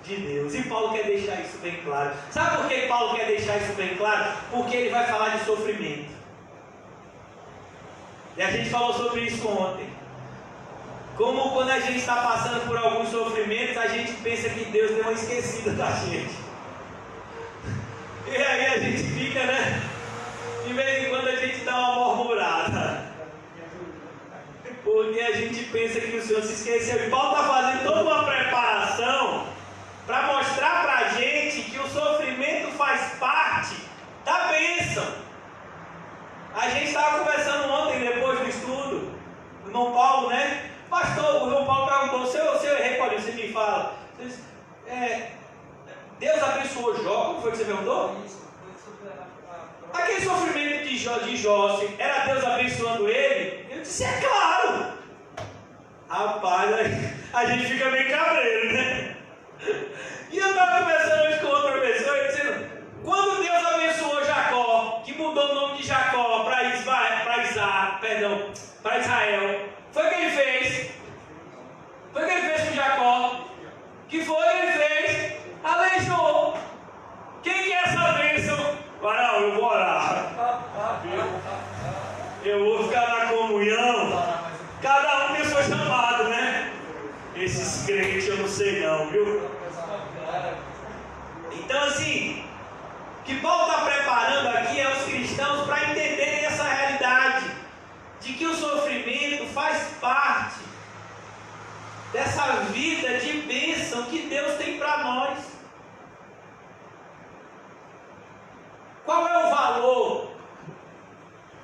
de Deus. E Paulo quer deixar isso bem claro. Sabe por que Paulo quer deixar isso bem claro? Porque ele vai falar de sofrimento. E a gente falou sobre isso ontem. Como quando a gente está passando por alguns sofrimentos, a gente pensa que Deus deu uma esquecida da gente. E aí a gente fica, né? De vez em quando a gente dá uma murmurada. Porque a gente pensa que o Senhor se esqueceu. E Paulo está fazendo toda uma preparação para mostrar para a gente que o sofrimento faz parte da bênção. A gente estava conversando ontem, depois do estudo, o irmão Paulo, né? Pastor, o irmão Paulo perguntou: se eu errei, Paulinho, você me fala. Deus abençoou Jó, como foi que você perguntou? Aquele sofrimento de Jó, era Deus abençoando ele? Eu disse: é claro. Rapaz, a gente fica bem cabreiro, né? E eu estava conversando hoje com outra pessoa, dizendo: quando Deus abençoou Jacó, que mudou o nome de Jacó para Israel, foi o que ele fez? Foi o que ele fez com Jacó? Que foi o que ele fez? Aleijou. Quem quer essa bênção? Não, eu vou orar. Eu vou ficar na comunhão. Cada um tem o seu chamado, né? Esses crentes eu não sei não, viu? Então assim, o que Paulo está preparando aqui é os cristãos para entenderem essa realidade de que o sofrimento faz parte dessa vida de bênção que Deus tem para nós. Qual é o valor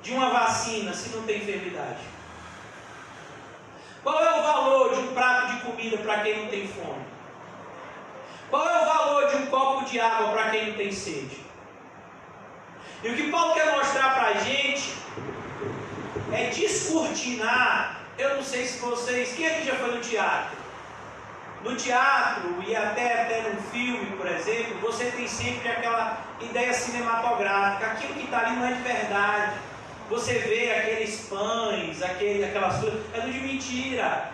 de uma vacina se não tem enfermidade? Qual é o valor de um prato de comida para quem não tem fome? Qual é o valor de um copo de água para quem não tem sede? E o que Paulo quer mostrar para a gente é descortinar. Eu não sei se vocês... Quem aqui já foi no teatro? No teatro e até num filme, por exemplo, você tem sempre aquela ideia cinematográfica. Aquilo que está ali não é de verdade. Você vê aqueles pães, aquelas coisas, é tudo de mentira.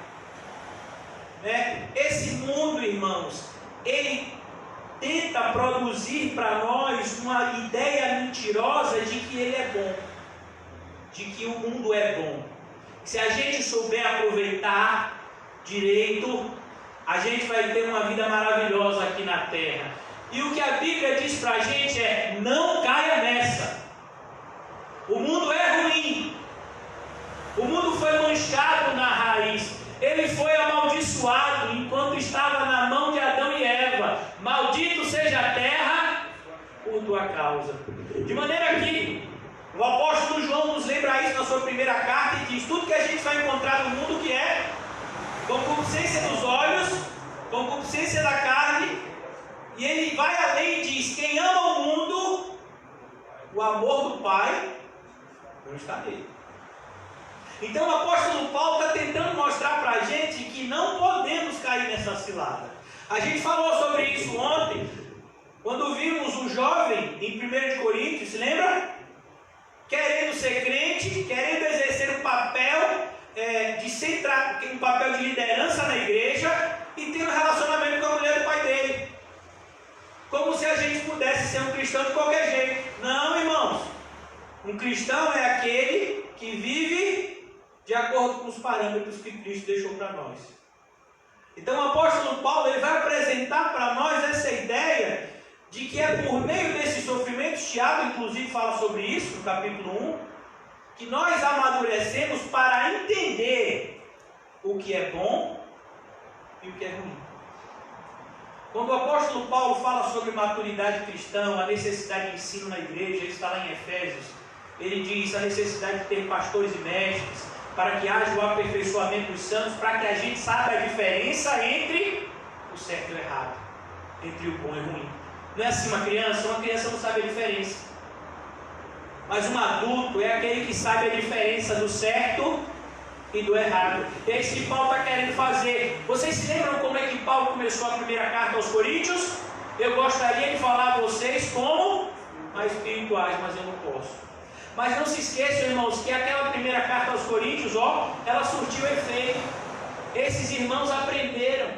Né? Esse mundo, irmãos, ele tenta produzir para nós uma ideia mentirosa de que ele é bom, de que o mundo é bom. Se a gente souber aproveitar direito, a gente vai ter uma vida maravilhosa aqui na terra. E o que a Bíblia diz para a gente é: não caia nessa. O mundo é ruim. O mundo foi manchado na raiz. Ele foi amaldiçoado enquanto estava na mão de Adão e Eva. Maldito seja a terra tua causa. De maneira que o apóstolo João nos lembra isso na sua primeira carta e diz: tudo que a gente vai encontrar no mundo que é concupiscência dos olhos, concupiscência da carne, e ele vai além e diz: quem ama o mundo, o amor do Pai não está nele. Então o apóstolo Paulo está tentando mostrar para a gente que não podemos cair nessa cilada. A gente falou sobre isso ontem, quando vimos um jovem em 1 Coríntios, se lembra? Querendo ser crente, querendo exercer um papel um papel de liderança na igreja e tendo relacionamento com a mulher do pai dele. Como se a gente pudesse ser um cristão de qualquer jeito. Não, irmãos. Um cristão é aquele que vive de acordo com os parâmetros que Cristo deixou para nós. Então o apóstolo Paulo ele vai apresentar para nós essa ideia de que é por meio desses sofrimentos, Tiago inclusive fala sobre isso no capítulo 1, que nós amadurecemos para entender o que é bom e o que é ruim. Quando o apóstolo Paulo fala sobre maturidade cristã, a necessidade de ensino na igreja, ele está lá em Efésios, ele diz a necessidade de ter pastores e mestres, para que haja o aperfeiçoamento dos santos, para que a gente saiba a diferença entre o certo e o errado, entre o bom e o ruim. Não é assim uma criança não sabe a diferença. Mas um adulto é aquele que sabe a diferença do certo e do errado. E é isso que Paulo está querendo fazer. Vocês se lembram como é que Paulo começou a primeira carta aos Coríntios? Eu gostaria de falar a vocês como mais espirituais, mas eu não posso. Mas não se esqueçam, irmãos, que aquela primeira carta aos Coríntios, ela surtiu efeito. Esses irmãos aprenderam.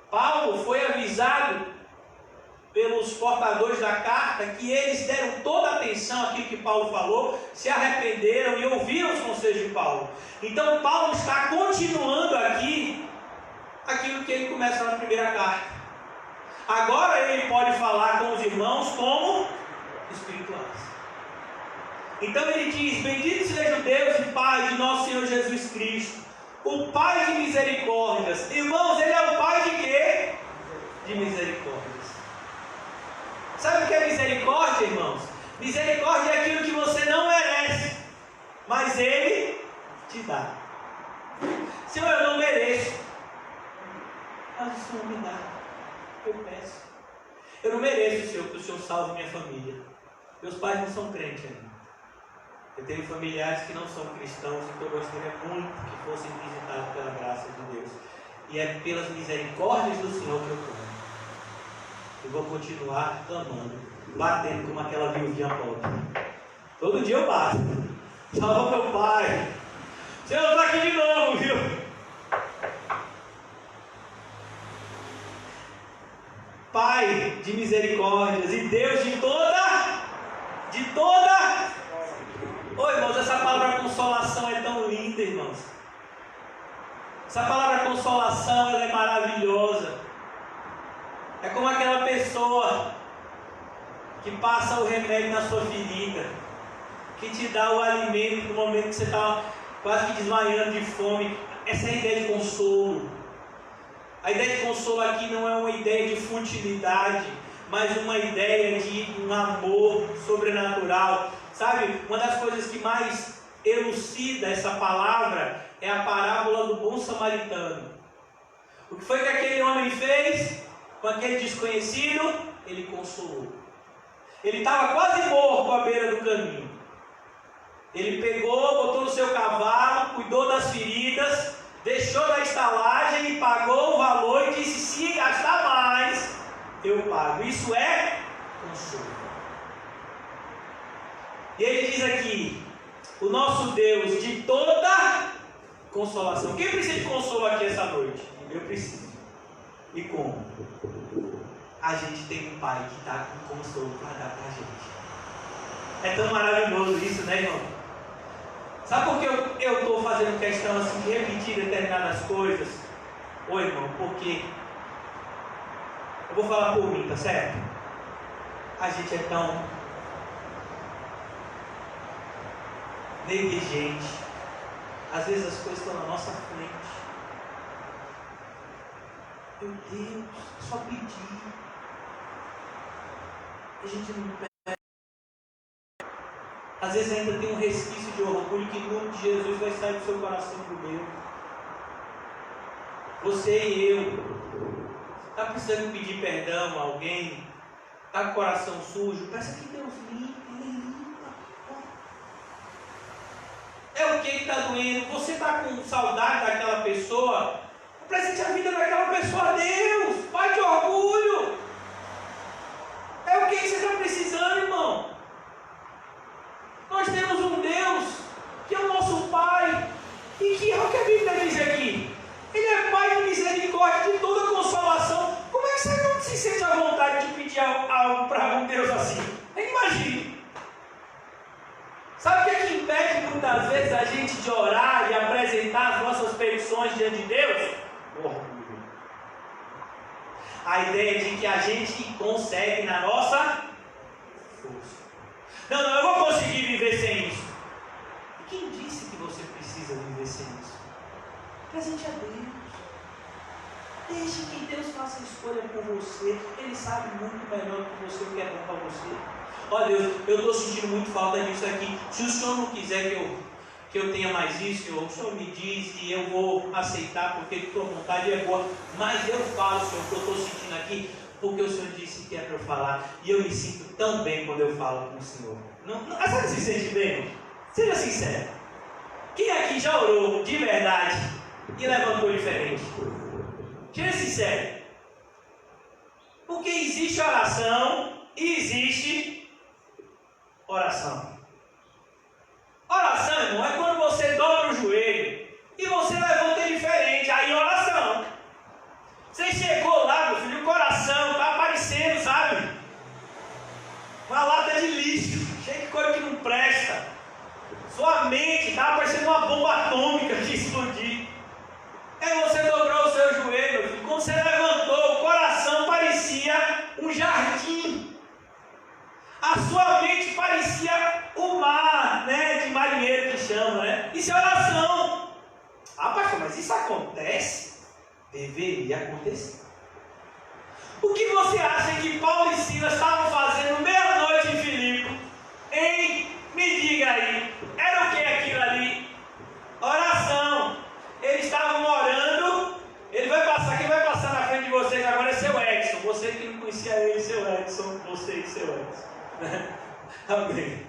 Paulo foi avisado pelos portadores da carta que eles deram toda a atenção àquilo que Paulo falou, se arrependeram e ouviram os conselhos de Paulo. Então Paulo está continuando aqui aquilo que ele começa na primeira carta. Agora ele pode falar com os irmãos como espirituais. Então ele diz: bendito seja o Deus e Pai de nosso Senhor Jesus Cristo, o Pai de misericórdias. Irmãos, ele é o Pai de quê? De misericórdias. Sabe o que é misericórdia, irmãos? Misericórdia é aquilo que você não merece, mas Ele te dá. Senhor, eu não mereço, mas o Senhor me dá. Eu peço. Eu não mereço, Senhor, que o Senhor salve minha família. Meus pais não são crentes ainda. Eu tenho familiares que não são cristãos e que eu gostaria muito que fossem visitados pela graça de Deus. E é pelas misericórdias do Senhor que eu clamo. Eu vou continuar clamando, batendo como aquela viuvinha pobre. Todo dia eu bato. Salva meu pai. Senhor, está aqui de novo, viu? Pai de misericórdias e Deus de toda. Ô irmãos, essa palavra consolação é tão linda, irmãos. Essa palavra consolação, ela é maravilhosa. É como aquela pessoa que passa o remédio na sua ferida, que te dá o alimento no momento que você está quase que desmaiando de fome. Essa é a ideia de consolo. A ideia de consolo aqui não é uma ideia de futilidade, mas uma ideia de um amor sobrenatural. Sabe, uma das coisas que mais elucida essa palavra é a parábola do bom samaritano. O que foi que aquele homem fez? Com aquele desconhecido, ele consolou. Ele estava quase morto à beira do caminho. Ele pegou, botou no seu cavalo, cuidou das feridas, deixou da estalagem e pagou o valor e disse: se gastar mais, eu pago. Isso é consolo. E ele diz aqui: o nosso Deus de toda consolação. Quem precisa de consolo aqui essa noite? Eu preciso. E como? A gente tem um pai que está com consolo para dar para a gente. É tão maravilhoso isso, né, irmão? Sabe por que eu estou fazendo questão assim, de repetir determinadas coisas? Ô irmão, porque eu vou falar por mim, tá certo? A gente é tão negligente. Às vezes as coisas estão na nossa frente. Meu Deus, só pedir. A gente não perde. Às vezes ainda tem um resquício de orgulho que em nome de Jesus vai sair do seu coração e do meu. Você e eu. Está precisando pedir perdão a alguém? Está com o coração sujo? Peça que Deus limpa. É o que está doendo? Você está com saudade daquela pessoa? Apresente a vida daquela pessoa a Deus. Pai de orgulho. É o que você está precisando, irmão? Nós temos um Deus que é o nosso Pai. E que é o que a Bíblia diz aqui. Ele é Pai de misericórdia, de toda consolação. Como é que você não se sente à vontade de pedir algo para um Deus assim? Imagine. Sabe o que é que impede muitas vezes a gente de orar e apresentar as nossas petições diante de Deus? Orgulho. A ideia de que a gente consegue na nossa força. Não, eu vou conseguir viver sem isso. E quem disse que você precisa viver sem isso? Presente a Deus. Deixe que Deus faça a escolha por você. Ele sabe muito melhor que você o que é bom para você. Ó Deus, eu estou sentindo muito falta disso aqui. Se o Senhor não quiser que eu tenha mais isso, Senhor, o Senhor me diz e eu vou aceitar porque a tua vontade é boa. Mas eu falo, Senhor, o que eu estou sentindo aqui, porque o Senhor disse que é para eu falar. E eu me sinto tão bem quando eu falo com o Senhor. Sabe se sente bem? Seja sincero. Quem aqui já orou de verdade e levantou diferente? Seja sincero. Porque existe oração e existe oração. Oração, irmão, é quando você dobra o joelho e você levanta diferente. Aí oração. Você chegou lá, meu filho, o coração está aparecendo, sabe? Uma lata de lixo, cheia de coisa que não presta. Sua mente está parecendo uma bomba atômica que explodir. Aí você dobrou o seu joelho, meu filho. Quando você levantou, o coração parecia um jardim. A sua mente parecia o mar, né? De marinheiro que chama, né? Isso é oração. Ah, pastor, mas isso acontece? Deveria acontecer. O que você acha que Paulo e Silas estavam fazendo meia-noite em Filipe? Hein? Me diga aí. Era o que aquilo ali? Oração. Eles estavam orando. Quem vai passar na frente de vocês agora é seu Edson. Você que não conhecia ele, seu Edson. Você e seu Edson. Amém.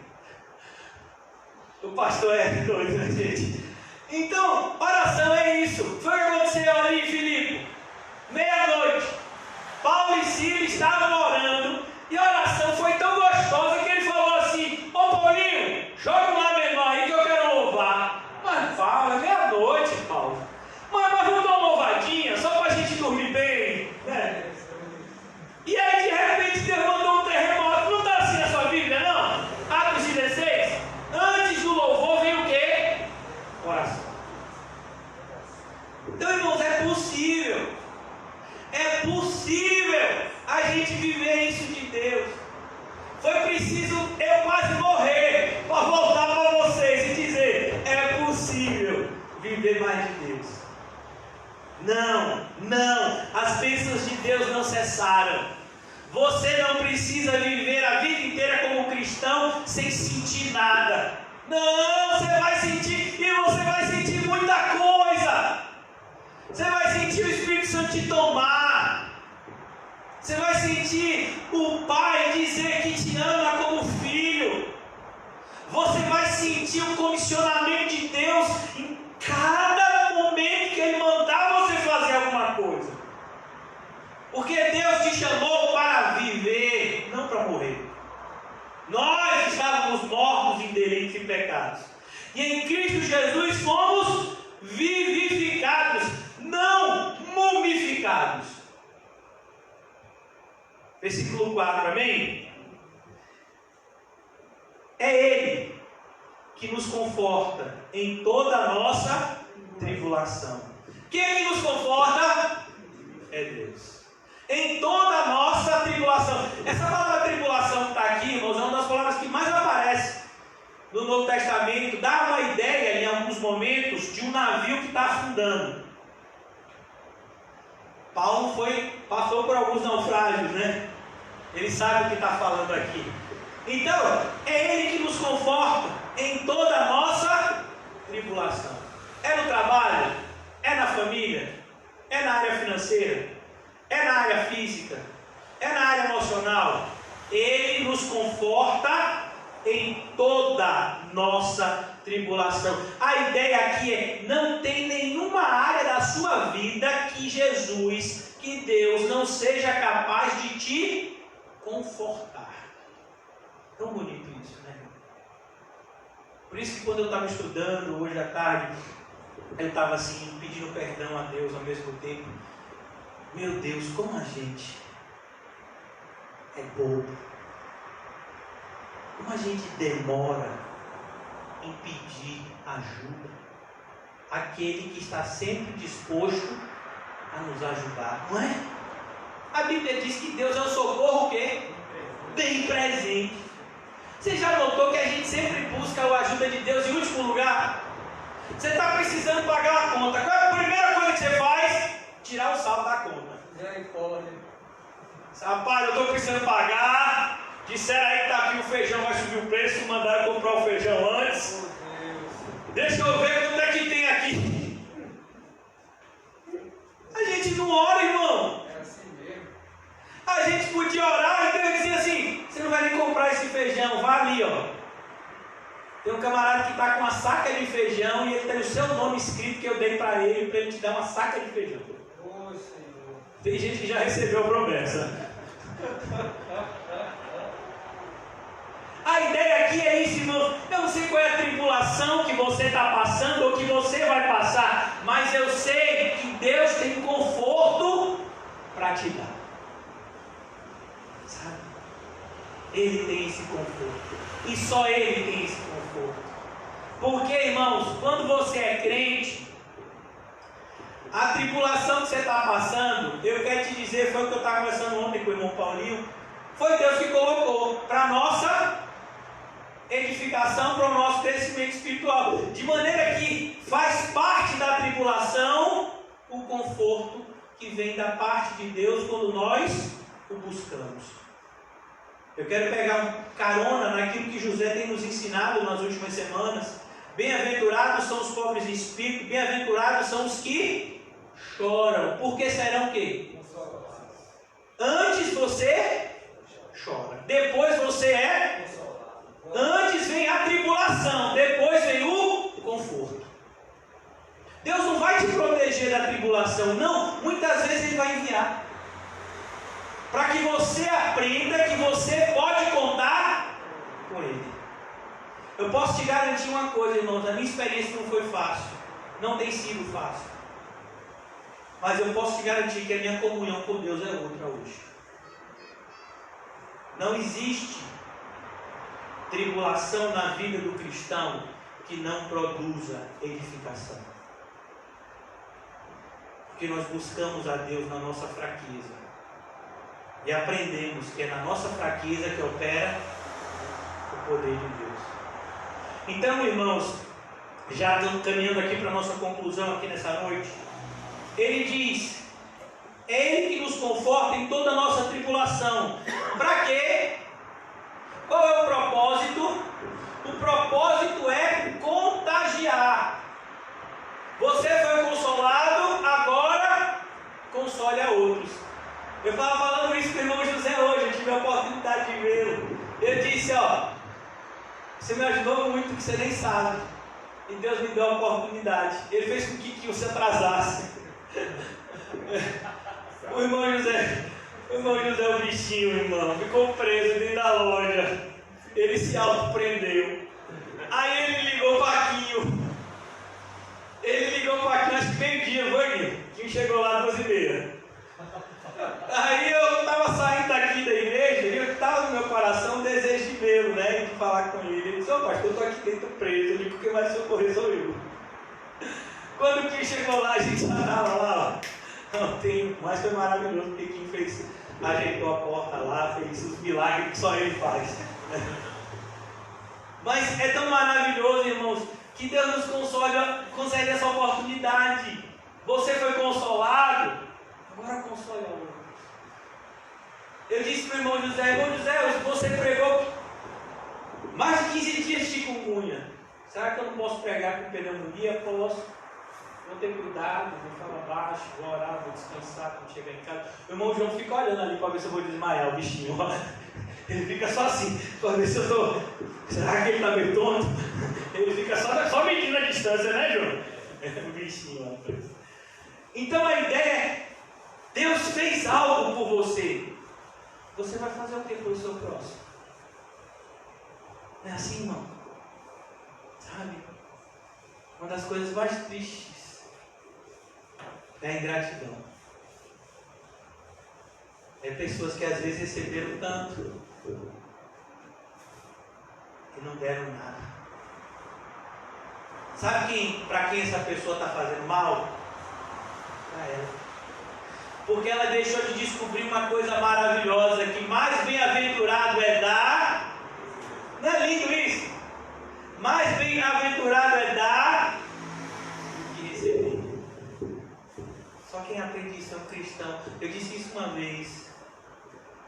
O pastor é doido, né, gente? Então, oração é isso. Foi o que aconteceu ali em Filipe. Meia-noite. Paulo e Silas estavam orando. E a oração foi tão gostosa que ele falou assim: ô Paulinho, joga um lá menor aí que eu quero louvar. Mas fala, é meia-noite, Paulo. Mas vamos dar uma louvadinha, só para a gente dormir bem, né? E aí de repente Deus mandou um terremoto. Não está assim na sua Bíblia, não? Atos 16. Antes do louvor vem o quê? Oração. Então, irmãos, é possível a gente viver isso de Deus. Foi preciso eu quase morrer para voltar para vocês e dizer: é possível viver mais de Deus. Não, as bênçãos de Deus não cessaram. Você não precisa viver a vida inteira como cristão sem sentir nada. Não, você vai sentir, e você vai sentir muita coisa. Você vai sentir o Espírito Santo te tomar. Você vai sentir o Pai dizer que te ama como filho. Você vai sentir o comissionamento de Deus em cada momento que Ele mandar você fazer alguma coisa. Porque Deus te chamou para viver, não para morrer. Nós estávamos mortos em delitos e pecados. E em Cristo Jesus fomos vivificados, não mumificados. Versículo 4, amém? É Ele que nos conforta em toda a nossa tribulação. Quem é que nos conforta? É Deus. Em toda a nossa tribulação. Essa palavra tribulação que está aqui, irmãos, é uma das palavras que mais aparece no Novo Testamento. Dá uma ideia, em alguns momentos, de um navio que está afundando. Paulo passou por alguns naufrágios, né? Ele sabe o que está falando aqui. Então, é Ele que nos conforta em toda a nossa tribulação. É no trabalho, é na família, é na área financeira, é na área física, é na área emocional. Ele nos conforta em toda nossa tribulação. A ideia aqui é: não tem nenhuma área da sua vida que Jesus, que Deus não seja capaz de te confortar. Tão bonito isso, né? Por isso que quando eu estava estudando hoje à tarde, eu estava assim, pedindo perdão a Deus ao mesmo tempo. Meu Deus, como a gente é bobo. Como a gente demora em pedir ajuda àquele que está sempre disposto a nos ajudar, não é? A Bíblia diz que Deus é um socorro o quê? Bem presente. Você já notou que a gente sempre busca a ajuda de Deus em último lugar? Você está precisando pagar a conta. Qual é a primeira coisa que você faz? Tirar o saldo da conta. Rapaz, eu estou precisando pagar. Disseram aí que está aqui o feijão, vai subir o preço. Mandaram comprar o feijão antes. Deixa eu ver quanto é que tem aqui. A gente não ora, irmão. É assim mesmo. A gente podia orar e Deus dizia assim: você não vai nem comprar esse feijão, vá ali, ó. Tem um camarada que está com uma saca de feijão e ele tem o seu nome escrito que eu dei para ele te dar uma saca de feijão. Oh, Senhor. Tem gente que já recebeu a promessa. A ideia aqui é isso, irmão. Eu não sei qual é a tribulação que você está passando ou que você vai passar, mas eu sei que Deus tem conforto para te dar. Sabe? Ele tem esse conforto. E só Ele tem esse conforto. Porque, irmãos, quando você é crente, a tribulação que você está passando, eu quero te dizer, foi o que eu estava conversando ontem com o irmão Paulinho, foi Deus que colocou para a nossa edificação, para o nosso crescimento espiritual. De maneira que faz parte da tribulação o conforto que vem da parte de Deus quando nós o buscamos. Eu quero pegar um carona naquilo que José tem nos ensinado nas últimas semanas. Bem-aventurados são os pobres de espírito, bem-aventurados são os que choram, porque serão o quê? Antes você chora, depois você é. Antes vem a tribulação, depois vem o conforto. Deus não vai te proteger da tribulação, não. Muitas vezes Ele vai enviar para que você aprenda que você pode contar com Ele. Eu posso te garantir uma coisa, irmãos, a minha experiência não foi fácil, não tem sido fácil, mas eu posso te garantir que a minha comunhão com Deus é outra hoje. Não existe tribulação na vida do cristão que não produza edificação, porque nós buscamos a Deus na nossa fraqueza e aprendemos que é na nossa fraqueza que opera o poder de Deus. Então, irmãos, já estamos caminhando aqui para a nossa conclusão aqui nessa noite. Ele diz: é Ele que nos conforta em toda a nossa tribulação. Para quê? Qual é o propósito? O propósito é contagiar. Você foi consolado, agora console a outros. Eu estava falando isso com o irmão José hoje, eu tive a oportunidade de vê-lo. Ele disse: ó, você me ajudou muito que você nem sabe. E Deus me deu a oportunidade. Ele fez com que você atrasasse. O irmão José é um bichinho, irmão. Ficou preso dentro da loja. Ele se autoprendeu. Aí ele ligou o Paquinho. Acho que meio-dia, foi, Gui? Quem chegou lá às 2h30. Aí eu estava saindo daqui da igreja e eu estava no meu coração um desejo de vê-lo, né? E de falar com ele. Ele disse: ô pastor, eu estou aqui dentro preso. Eu digo: quem vai socorrer sou eu. Quando o Kim chegou lá, a gente já estava lá, ó. Não tem, mas foi maravilhoso, porque Kim fez, ajeitou a porta lá, fez os milagres que só ele faz. Mas é tão maravilhoso, irmãos, que Deus nos concede essa oportunidade. Você foi consolado, agora console a outros. Eu disse para o irmão José, você pregou mais de 15 dias de chikungunya. Será que eu não posso pregar com pneumonia? Posso. Vou ter cuidado, vou falar baixo, vou orar, vou descansar quando chegar em casa. O irmão João fica olhando ali para ver se eu vou desmaiar, o bichinho. Ele fica só assim, para ver se eu estou... Será que ele está meio tonto? Ele fica só medindo a distância, né, João? O bichinho, rapaz. Então a ideia é, Deus fez algo por você. Você vai fazer o que pelo seu próximo? É assim, irmão? Sabe? Uma das coisas mais tristes é a ingratidão. É pessoas que às vezes receberam tanto e não deram nada. Sabe para quem essa pessoa está fazendo mal? Para ela. Porque ela deixou de descobrir uma coisa maravilhosa, que mais bem-aventurado é dar. Não é lindo isso? Mais bem-aventurado é dar do que receber. Só quem aprende isso é um cristão. Eu disse isso uma vez.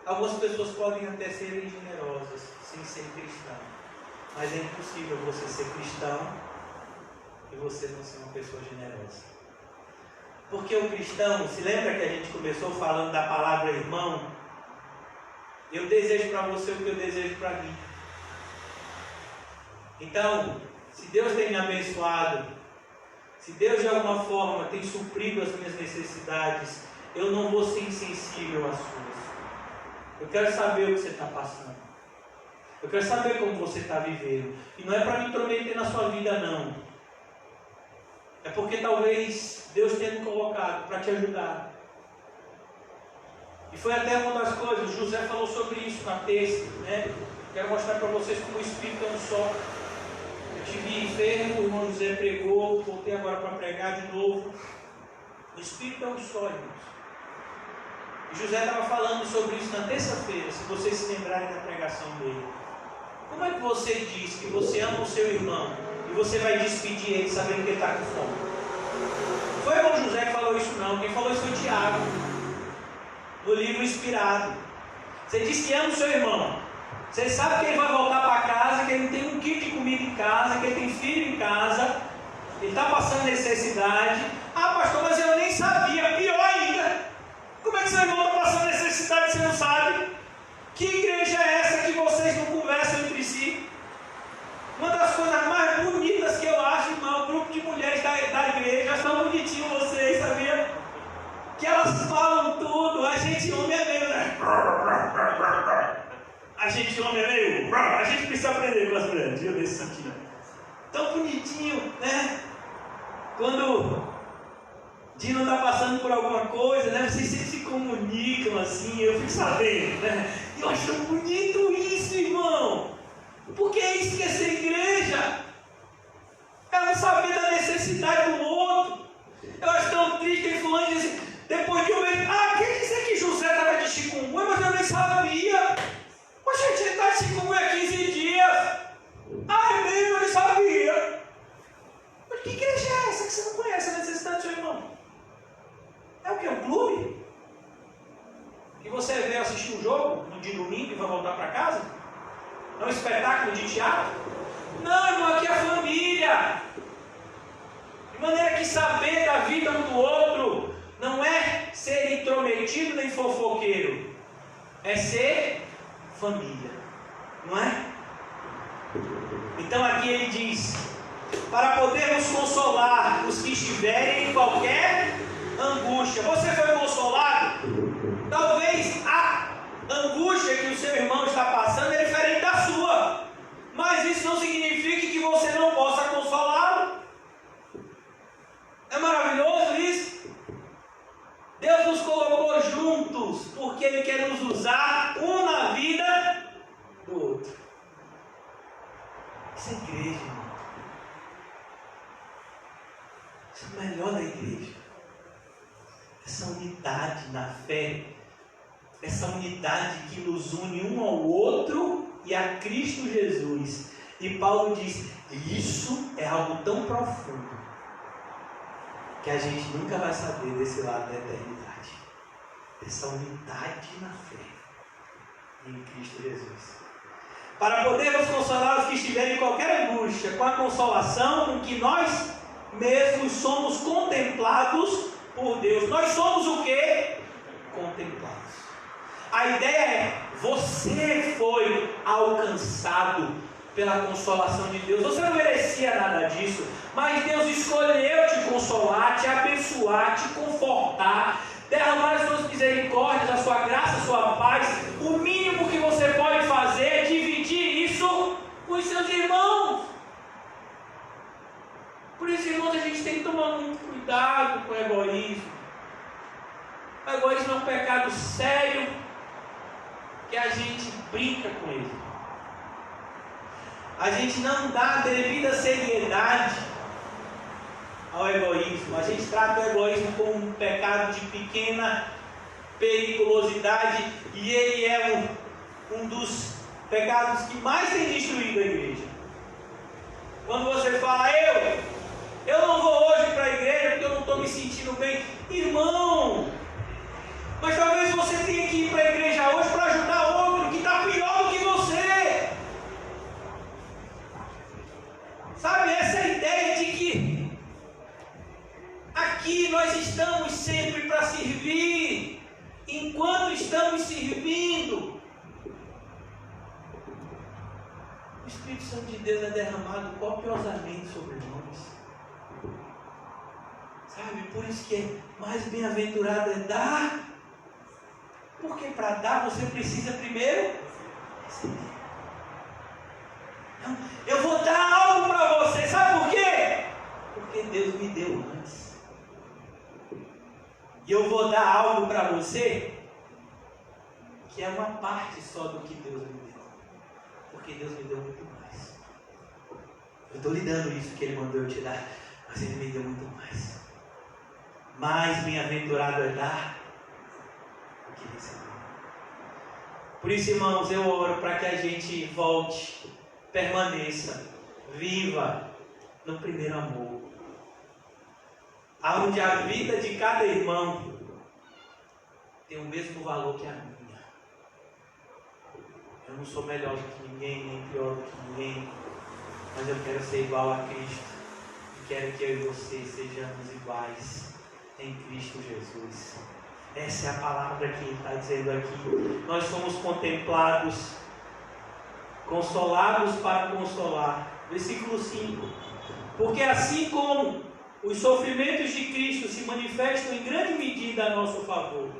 Algumas pessoas podem até serem generosas sem ser cristão, mas é impossível você ser cristão e você não ser uma pessoa generosa. Porque o cristão, se lembra que a gente começou falando da palavra irmão? Eu desejo para você o que eu desejo para mim. Então, se Deus tem me abençoado, se Deus de alguma forma tem suprido as minhas necessidades, eu não vou ser insensível às suas. Eu quero saber o que você está passando. Eu quero saber como você está vivendo. E não é para me intrometer na sua vida, não. É porque talvez Deus tenha me colocado para te ajudar. E foi até uma das coisas, José falou sobre isso na terça, né? Quero mostrar para vocês como o Espírito é um só. Eu estive enfermo, o irmão José pregou, voltei agora para pregar de novo. O Espírito é um só, irmãos. E José estava falando sobre isso na terça-feira, se vocês se lembrarem da pregação dele. Como é que você diz que você ama o seu irmão e você vai despedir ele sabendo que ele está com fome? Não foi o irmão José que falou isso, não. Quem falou isso foi Tiago, no livro Inspirado. Você diz que ama o seu irmão, você sabe que ele vai voltar para casa, que ele tem um quilo de comida em casa, que ele tem filho em casa, ele está passando necessidade. Ah, pastor, mas eu nem sabia. Pior ainda, como é que seu irmão está passando necessidade e você não sabe? Que igreja é essa que vocês não conversam entre si? Uma das coisas mais bonitas que eu acho, irmão, o grupo de mulheres da igreja, são bonitinhos vocês, sabia? Que elas falam tudo, a gente homem é meio, né? A gente homem é meio, a gente precisa aprender com as mulheres, viu, nesse sentido. Tão bonitinho, né? Quando Dino está passando por alguma coisa, né? Vocês sempre se comunicam assim, eu fico sabendo, né? Eu acho tão bonito isso, irmão. Porque é isso que é ser igreja. É não saber da necessidade do outro. Eu acho tão triste que fulano diz assim, depois de um mês, quem disse que José estava de chikungunya, mas eu nem sabia. Poxa, a gente está de chikungunya há 15 dias. É mesmo, eu nem sabia. Mas que igreja é essa que você não conhece a necessidade do seu irmão? É o que? Um clube? Que você veio assistir um jogo no dia domingo e vai voltar para casa? É um espetáculo de teatro? Não, irmão, aqui é a família. De maneira que saber da vida um do outro não é ser intrometido nem fofoqueiro, é ser família, não é? Então aqui ele diz, para podermos consolar os que estiverem em qualquer angústia. Você foi consolado? Talvez a angústia que o seu irmão está passando é diferente da sua, mas isso não significa que você não possa consolá-lo. É maravilhoso isso. Deus nos colocou juntos porque Ele quer nos usar um na vida do outro. Isso é igreja, irmão. Isso é o melhor da igreja. Essa unidade na fé, essa unidade que nos une um ao outro e a Cristo Jesus. E Paulo diz, isso é algo tão profundo que a gente nunca vai saber desse lado da eternidade. Essa unidade na fé. em Cristo Jesus. Para podermos consolar os que estiverem em qualquer angústia, com a consolação com que nós mesmos somos contemplados por Deus. Nós somos o quê? Contemplados. A ideia é, você foi alcançado pela consolação de Deus. Você não merecia nada disso, mas Deus escolheu te consolar, te abençoar, te confortar, derramar as suas misericórdias, a sua graça, a sua paz. O mínimo que você pode fazer é dividir isso com os seus irmãos. Por isso, irmãos, a gente tem que tomar muito cuidado com o egoísmo. O egoísmo é um pecado sério que a gente brinca com ele. A gente não dá devida seriedade ao egoísmo. A gente trata o egoísmo como um pecado de pequena periculosidade, e ele é um dos pecados que mais tem destruído a igreja. Quando você fala, eu não vou hoje para a igreja porque eu não estou me sentindo bem. Irmão, mas talvez você tenha que ir para a igreja hoje para ajudar outro que está pior do que você. Sabe, essa é a ideia de que aqui nós estamos sempre para servir. Enquanto estamos servindo, o Espírito Santo de Deus é derramado copiosamente sobre nós. Sabe, por isso que é mais bem-aventurado é dar. Porque para dar você precisa primeiro receber. Então, eu vou dar algo para você, sabe por quê? Porque Deus me deu antes. E eu vou dar algo para você que é uma parte só do que Deus me deu. Porque Deus me deu muito mais. Eu estou lhe dando isso que Ele mandou eu te dar, mas Ele me deu muito mais. Mais bem-aventurado é dar do que receber. Por isso, irmãos, eu oro para que a gente volte, permaneça, viva no primeiro amor, aonde a vida de cada irmão tem o mesmo valor que a minha. Eu não sou melhor do que ninguém, nem pior do que ninguém, mas eu quero ser igual a Cristo. E quero que eu e você sejamos iguais em Cristo Jesus. Essa é a palavra que ele está dizendo aqui. Nós somos contemplados, consolados para consolar. Versículo 5. Porque assim como os sofrimentos de Cristo se manifestam em grande medida a nosso favor,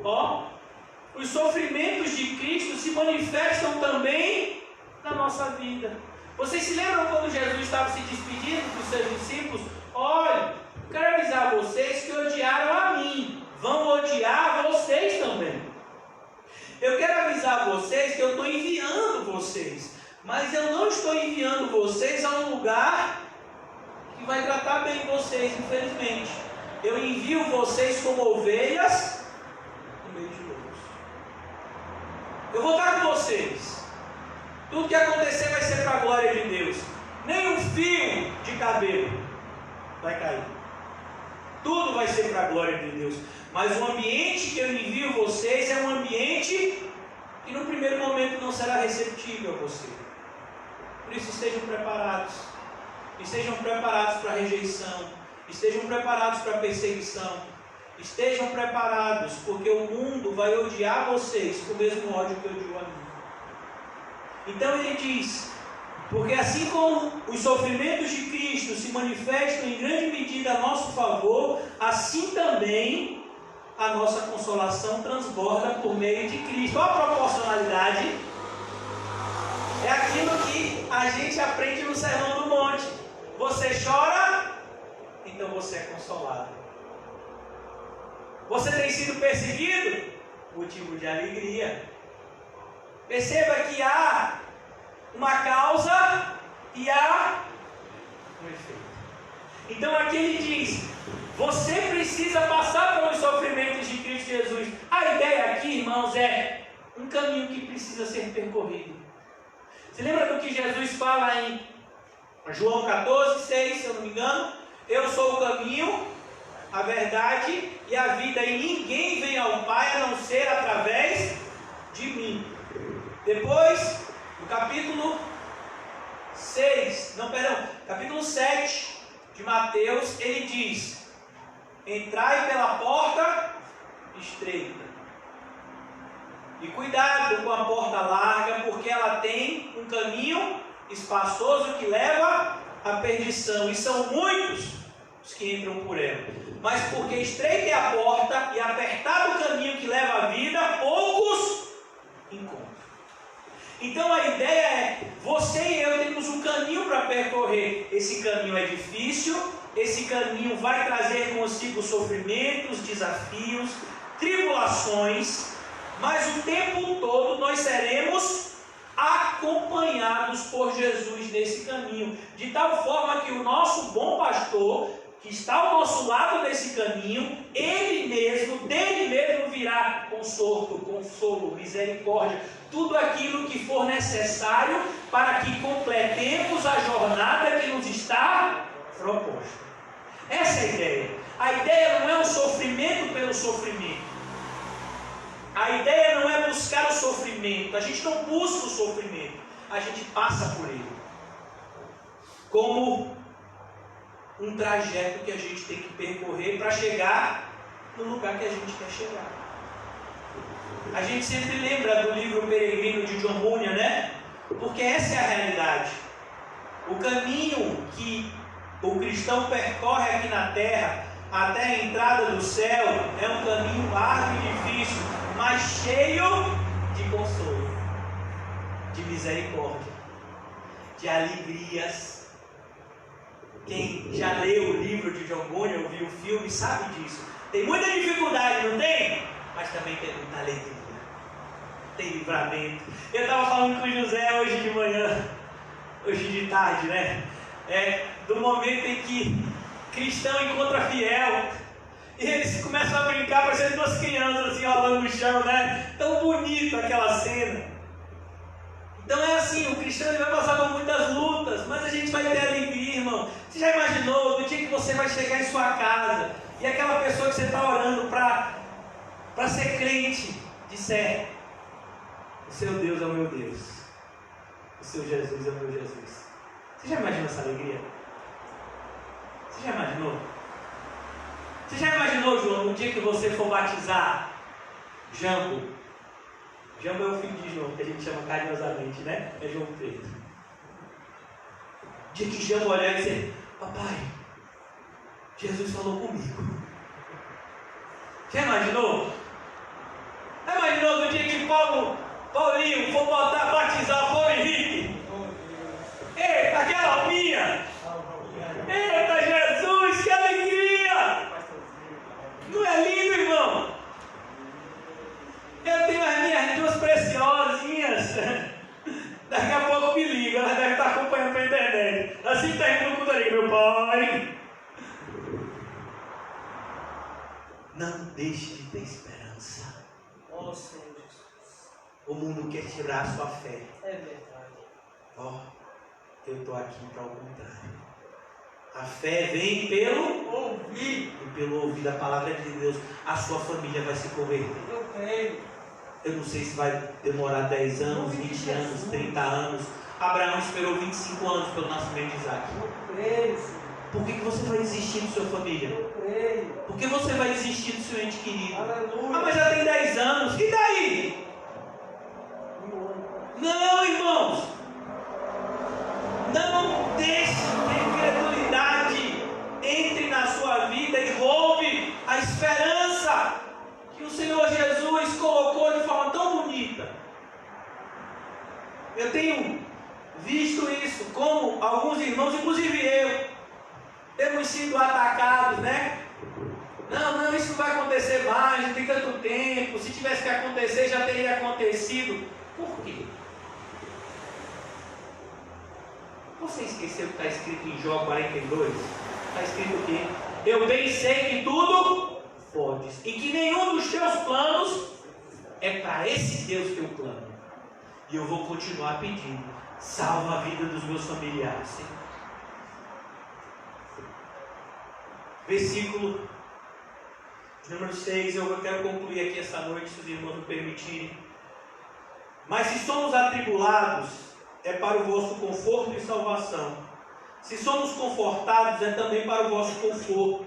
os sofrimentos de Cristo se manifestam também na nossa vida. Vocês se lembram quando Jesus estava se despedindo dos seus discípulos? Olha, quero avisar vocês que odiaram a mim, vão odiar vocês também. Eu quero avisar vocês que eu estou enviando vocês, mas eu não estou enviando vocês a um lugar que vai tratar bem vocês, infelizmente. Eu envio vocês como ovelhas no meio de lobos. Eu vou estar com vocês. Tudo que acontecer vai ser para a glória de Deus. Nem um fio de cabelo vai cair. Tudo vai ser para a glória de Deus. Mas o ambiente que eu envio vocês é um ambiente que no primeiro momento não será receptível a você. Por isso estejam preparados. Estejam preparados para a rejeição. Estejam preparados para a perseguição. Estejam preparados, porque o mundo vai odiar vocês com o mesmo ódio que odiou a mim. Então ele diz, porque assim como os sofrimentos de Cristo se manifestam em grande medida a nosso favor, assim também a nossa consolação transborda por meio de Cristo. Olha a proporcionalidade. É aquilo que a gente aprende no Sermão do Monte. Você chora, então você é consolado. Você tem sido perseguido? Motivo de alegria. Perceba que há uma causa e há um efeito. Então aqui ele diz, você precisa passar pelos sofrimentos de Cristo Jesus. A ideia aqui, irmãos, é um caminho que precisa ser percorrido. Você lembra do que Jesus fala em João 14, 6, se eu não me engano? Eu sou o caminho, a verdade e a vida, e ninguém vem ao Pai a não ser através de mim. Depois, no capítulo 7 de Mateus, ele diz: entrai pela porta estreita. E cuidado com a porta larga, porque ela tem um caminho espaçoso que leva à perdição. E são muitos os que entram por ela. Mas porque estreita é a porta e apertado o caminho que leva à vida, poucos encontram. Então a ideia é, você e eu temos um caminho para percorrer. Esse caminho é difícil, esse caminho vai trazer consigo sofrimentos, desafios, tribulações, mas o tempo todo nós seremos acompanhados por Jesus nesse caminho, de tal forma que o nosso bom pastor, que está ao nosso lado nesse caminho, dele mesmo virá conforto, consolo, misericórdia, tudo aquilo que for necessário para que completemos a jornada que nos está proposta. Essa é a ideia. A ideia não é o sofrimento pelo sofrimento. A ideia não é buscar o sofrimento. A gente não busca o sofrimento, a gente passa por ele como um trajeto que a gente tem que percorrer para chegar no lugar que a gente quer chegar. A gente sempre lembra do livro Peregrino de John Bunyan, né? Porque essa é a realidade. O caminho que o cristão percorre aqui na terra até a entrada do céu é um caminho árduo e difícil, mas cheio de consolo, de misericórdia, de alegrias. Quem já leu o livro de John Bunyan, ouviu o filme, sabe disso. Tem muita dificuldade, não tem? Mas também tem muita alegria, tem livramento. Eu estava falando com o José hoje de manhã, hoje de tarde, né? Do momento em que cristão encontra fiel, e eles começam a brincar, parecendo duas crianças assim, rolando no chão, né? Tão bonito aquela cena. Então é assim, o cristão ele vai passar por muitas lutas, mas a gente vai ter alegria, irmão. Você já imaginou do dia que você vai chegar em sua casa e aquela pessoa que você está orando para ser crente disser: o seu Deus é o meu Deus, o seu Jesus é o meu Jesus. Você já imaginou essa alegria? Você já imaginou? Você já imaginou, João, no dia que você for batizar Jambo? Jambo é o filho de João, que a gente chama carinhosamente, né? É João Pedro. O dia que Jambo olhar e dizer: papai, Jesus falou comigo. Já imaginou? Já imaginou no dia que Paulinho for batizar Paulo Henrique? Eita, aquela alminha! Eita, Jesus, que alegria! Não é lindo, irmão? Eu tenho as minhas duas preciosinhas. Daqui a pouco me liga, ela deve estar acompanhando pela internet. Assim termina o culto ali, meu pai. Não deixe de ter esperança. Ó Senhor Jesus. O mundo quer tirar a sua fé. É verdade. Eu estou aqui para o contrário. A fé vem pelo Ouvir. e pelo ouvir da palavra de Deus. A sua família vai se converter. Eu creio. Eu não sei se vai demorar 10 anos, 20 anos, 30 anos. Abraão esperou 25 anos pelo nascimento de Isaac. Eu creio, Senhor. Por que você vai desistir de sua família? Eu creio. Por que você vai desistir do seu ente querido? Aleluia. Ah, mas já tem 10 anos. E daí? Não, irmãos. Não deixe que a incredulidade entre na sua vida e roube a esperança que o Senhor Jesus colocou de forma tão bonita. Eu tenho visto isso, como alguns irmãos, inclusive eu, temos sido atacados, né? Não, isso não vai acontecer mais, já tem tanto tempo, se tivesse que acontecer, já teria acontecido. Por quê? Você esqueceu que está escrito em Jó 42? Está escrito o quê? Eu bem sei que tudo podes, e que nenhum dos teus planos é para esse Deus teu plano. E eu vou continuar pedindo: salva a vida dos meus familiares, Senhor. Versículo número 6, eu quero concluir aqui essa noite, se os irmãos me permitirem. Mas se somos atribulados, é para o vosso conforto e salvação. Se somos confortados, é também para o vosso conforto,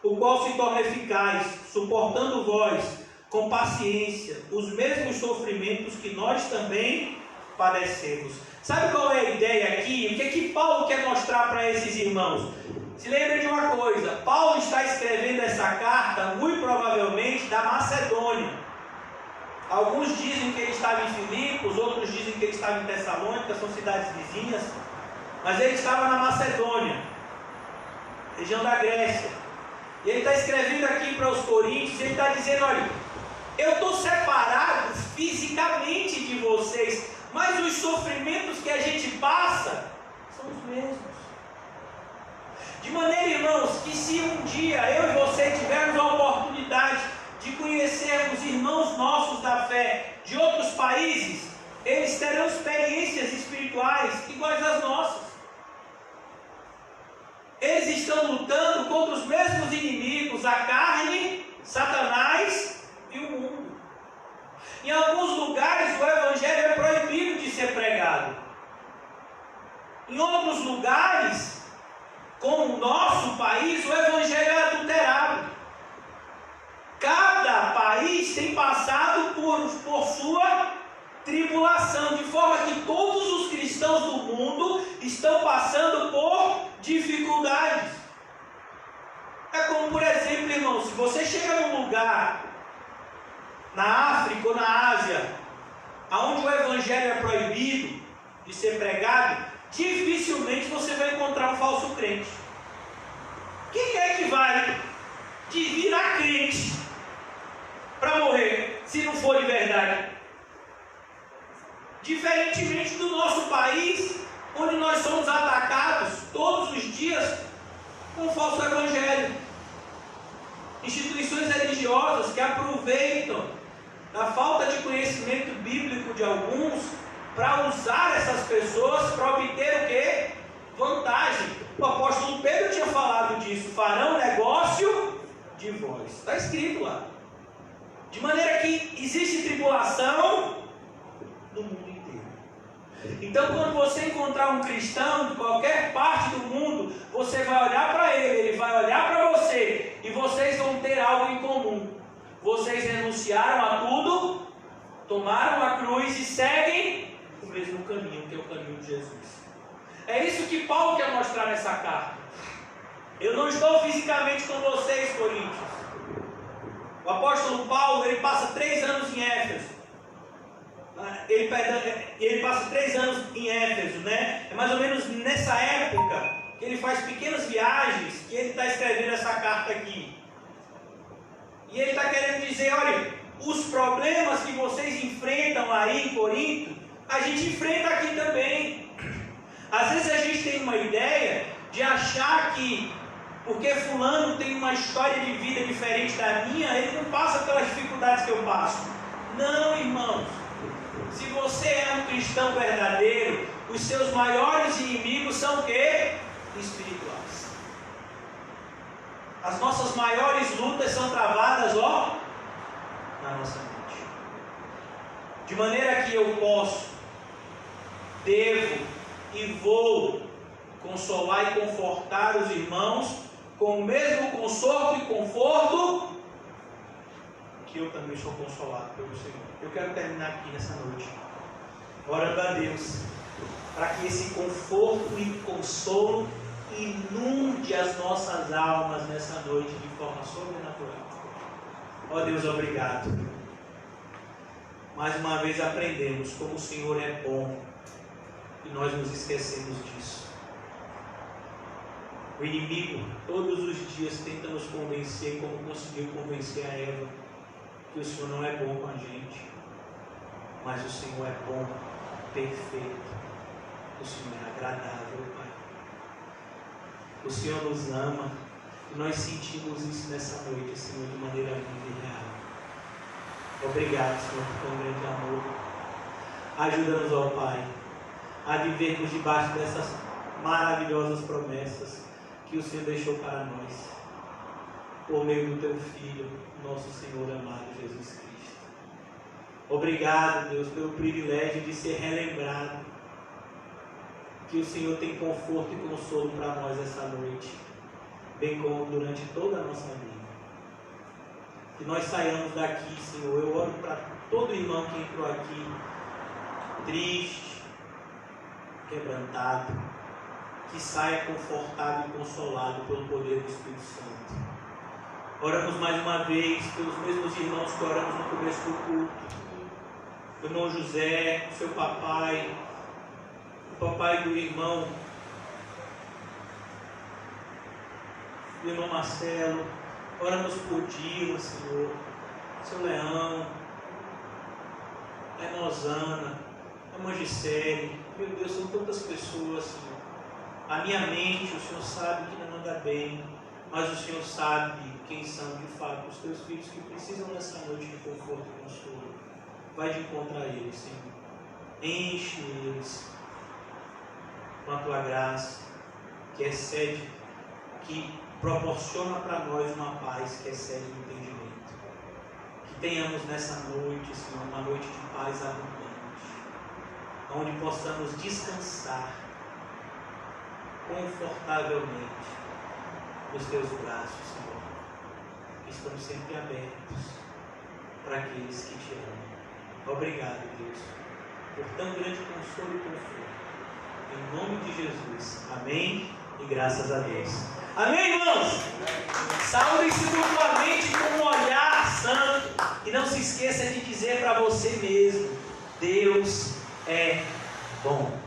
o qual se torna eficaz, suportando vós, com paciência, os mesmos sofrimentos que nós também padecemos. Sabe qual é a ideia aqui? O que é que Paulo quer mostrar para esses irmãos? Se lembrem de uma coisa, Paulo está escrevendo essa carta, muito provavelmente, da Macedônia. Alguns dizem que ele estava em Filipos, outros dizem que ele estava em Tessalônica, são cidades vizinhas, mas ele estava na Macedônia, região da Grécia. E ele está escrevendo aqui para os coríntios, ele está dizendo, olha, eu estou separado fisicamente de vocês, mas os sofrimentos que a gente passa são os mesmos. De maneira, irmãos, que se um dia eu e você tivermos a oportunidade de conhecermos irmãos nossos da fé de outros países, eles terão experiências espirituais iguais às nossas. Eles estão lutando contra os mesmos inimigos, a carne, Satanás e o mundo. Em alguns lugares o evangelho é proibido de ser pregado. Em outros lugares, como o nosso país, o evangelho é adulterado. Cada país tem passado por sua tribulação, de forma que todos os cristãos do mundo estão passando por dificuldades. É como, por exemplo, irmão, se você chega num lugar na África ou na Ásia, onde o evangelho é proibido de ser pregado, dificilmente você vai encontrar um falso crente. Quem é que vai virar crente para morrer, se não for de verdade? Diferentemente do nosso país, onde nós somos atacados todos os dias com o falso evangelho. Instituições religiosas que aproveitam da falta de conhecimento bíblico de alguns para usar essas pessoas para obter o quê? Vantagem. O apóstolo Pedro tinha falado disso, farão negócio de vós. Está escrito lá. De maneira que existe tribulação no mundo inteiro. Então, quando você encontrar um cristão de qualquer parte do mundo, você vai olhar para ele vai olhar para você, e vocês vão ter algo em comum. Vocês renunciaram a tudo, tomaram a cruz e seguem o mesmo caminho, que é o caminho de Jesus. É isso que Paulo quer mostrar nessa carta. Eu não estou fisicamente com vocês, Coríntios. O apóstolo Paulo, ele passa 3 anos em Éfeso. Ele passa 3 anos em Éfeso, né? É mais ou menos nessa época que ele faz pequenas viagens, que ele está escrevendo essa carta aqui. E ele está querendo dizer, olha, os problemas que vocês enfrentam aí em Corinto, a gente enfrenta aqui também. Às vezes a gente tem uma ideia de achar que, porque fulano tem uma história de vida diferente da minha, ele não passa pelas dificuldades que eu passo. Não, irmãos. Se você é um cristão verdadeiro, os seus maiores inimigos são o quê? Espirituais. As nossas maiores lutas são travadas, na nossa mente. De maneira que eu posso, devo e vou consolar e confortar os irmãos com o mesmo consorto e conforto que eu também sou consolado pelo Senhor. Eu quero terminar aqui nessa noite, orando a Deus, para que esse conforto e consolo inunde as nossas almas nessa noite de forma sobrenatural. Ó Deus, obrigado. Mais uma vez aprendemos como o Senhor é bom e nós nos esquecemos disso. O inimigo todos os dias tenta nos convencer, como conseguiu convencer a Eva, que o Senhor não é bom com a gente, mas o Senhor é bom, perfeito, o Senhor é agradável, Pai. O Senhor nos ama e nós sentimos isso nessa noite, Senhor, de maneira viva e real. Obrigado, Senhor, por tão grande amor. Ajuda-nos, ó Pai, a vivermos debaixo dessas maravilhosas promessas que o Senhor deixou para nós, por meio do Teu Filho, nosso Senhor amado Jesus Cristo. Obrigado, Deus, pelo privilégio de ser relembrado que o Senhor tem conforto e consolo para nós essa noite, bem como durante toda a nossa vida. Que nós saiamos daqui, Senhor. Eu oro para todo irmão que entrou aqui triste, quebrantado, que saia confortado e consolado pelo poder do Espírito Santo. Oramos mais uma vez pelos mesmos irmãos que oramos no começo do culto. O irmão José, o seu papai, o papai do irmão Marcelo. Oramos por Dila, Senhor, seu Leão, a irmã Osana, a irmã Gisele. Meu Deus, são tantas pessoas, Senhor. A minha mente, o Senhor sabe que não anda bem, mas o Senhor sabe quem são de fato os teus filhos que precisam nessa noite de conforto e consolo. Vai de encontro a eles, Senhor. Enche eles com a tua graça, que excede, que proporciona para nós uma paz que excede o entendimento. Que tenhamos nessa noite, Senhor, uma noite de paz abundante, onde possamos descansar confortavelmente nos teus braços, Senhor, que estão sempre abertos para aqueles que te amam. Obrigado, Deus, por tão grande consolo e conforto. Em nome de Jesus. Amém e graças a Deus. Amém, irmãos? Saúde-se mutuamente com um olhar santo. E não se esqueça de dizer para você mesmo: Deus é bom.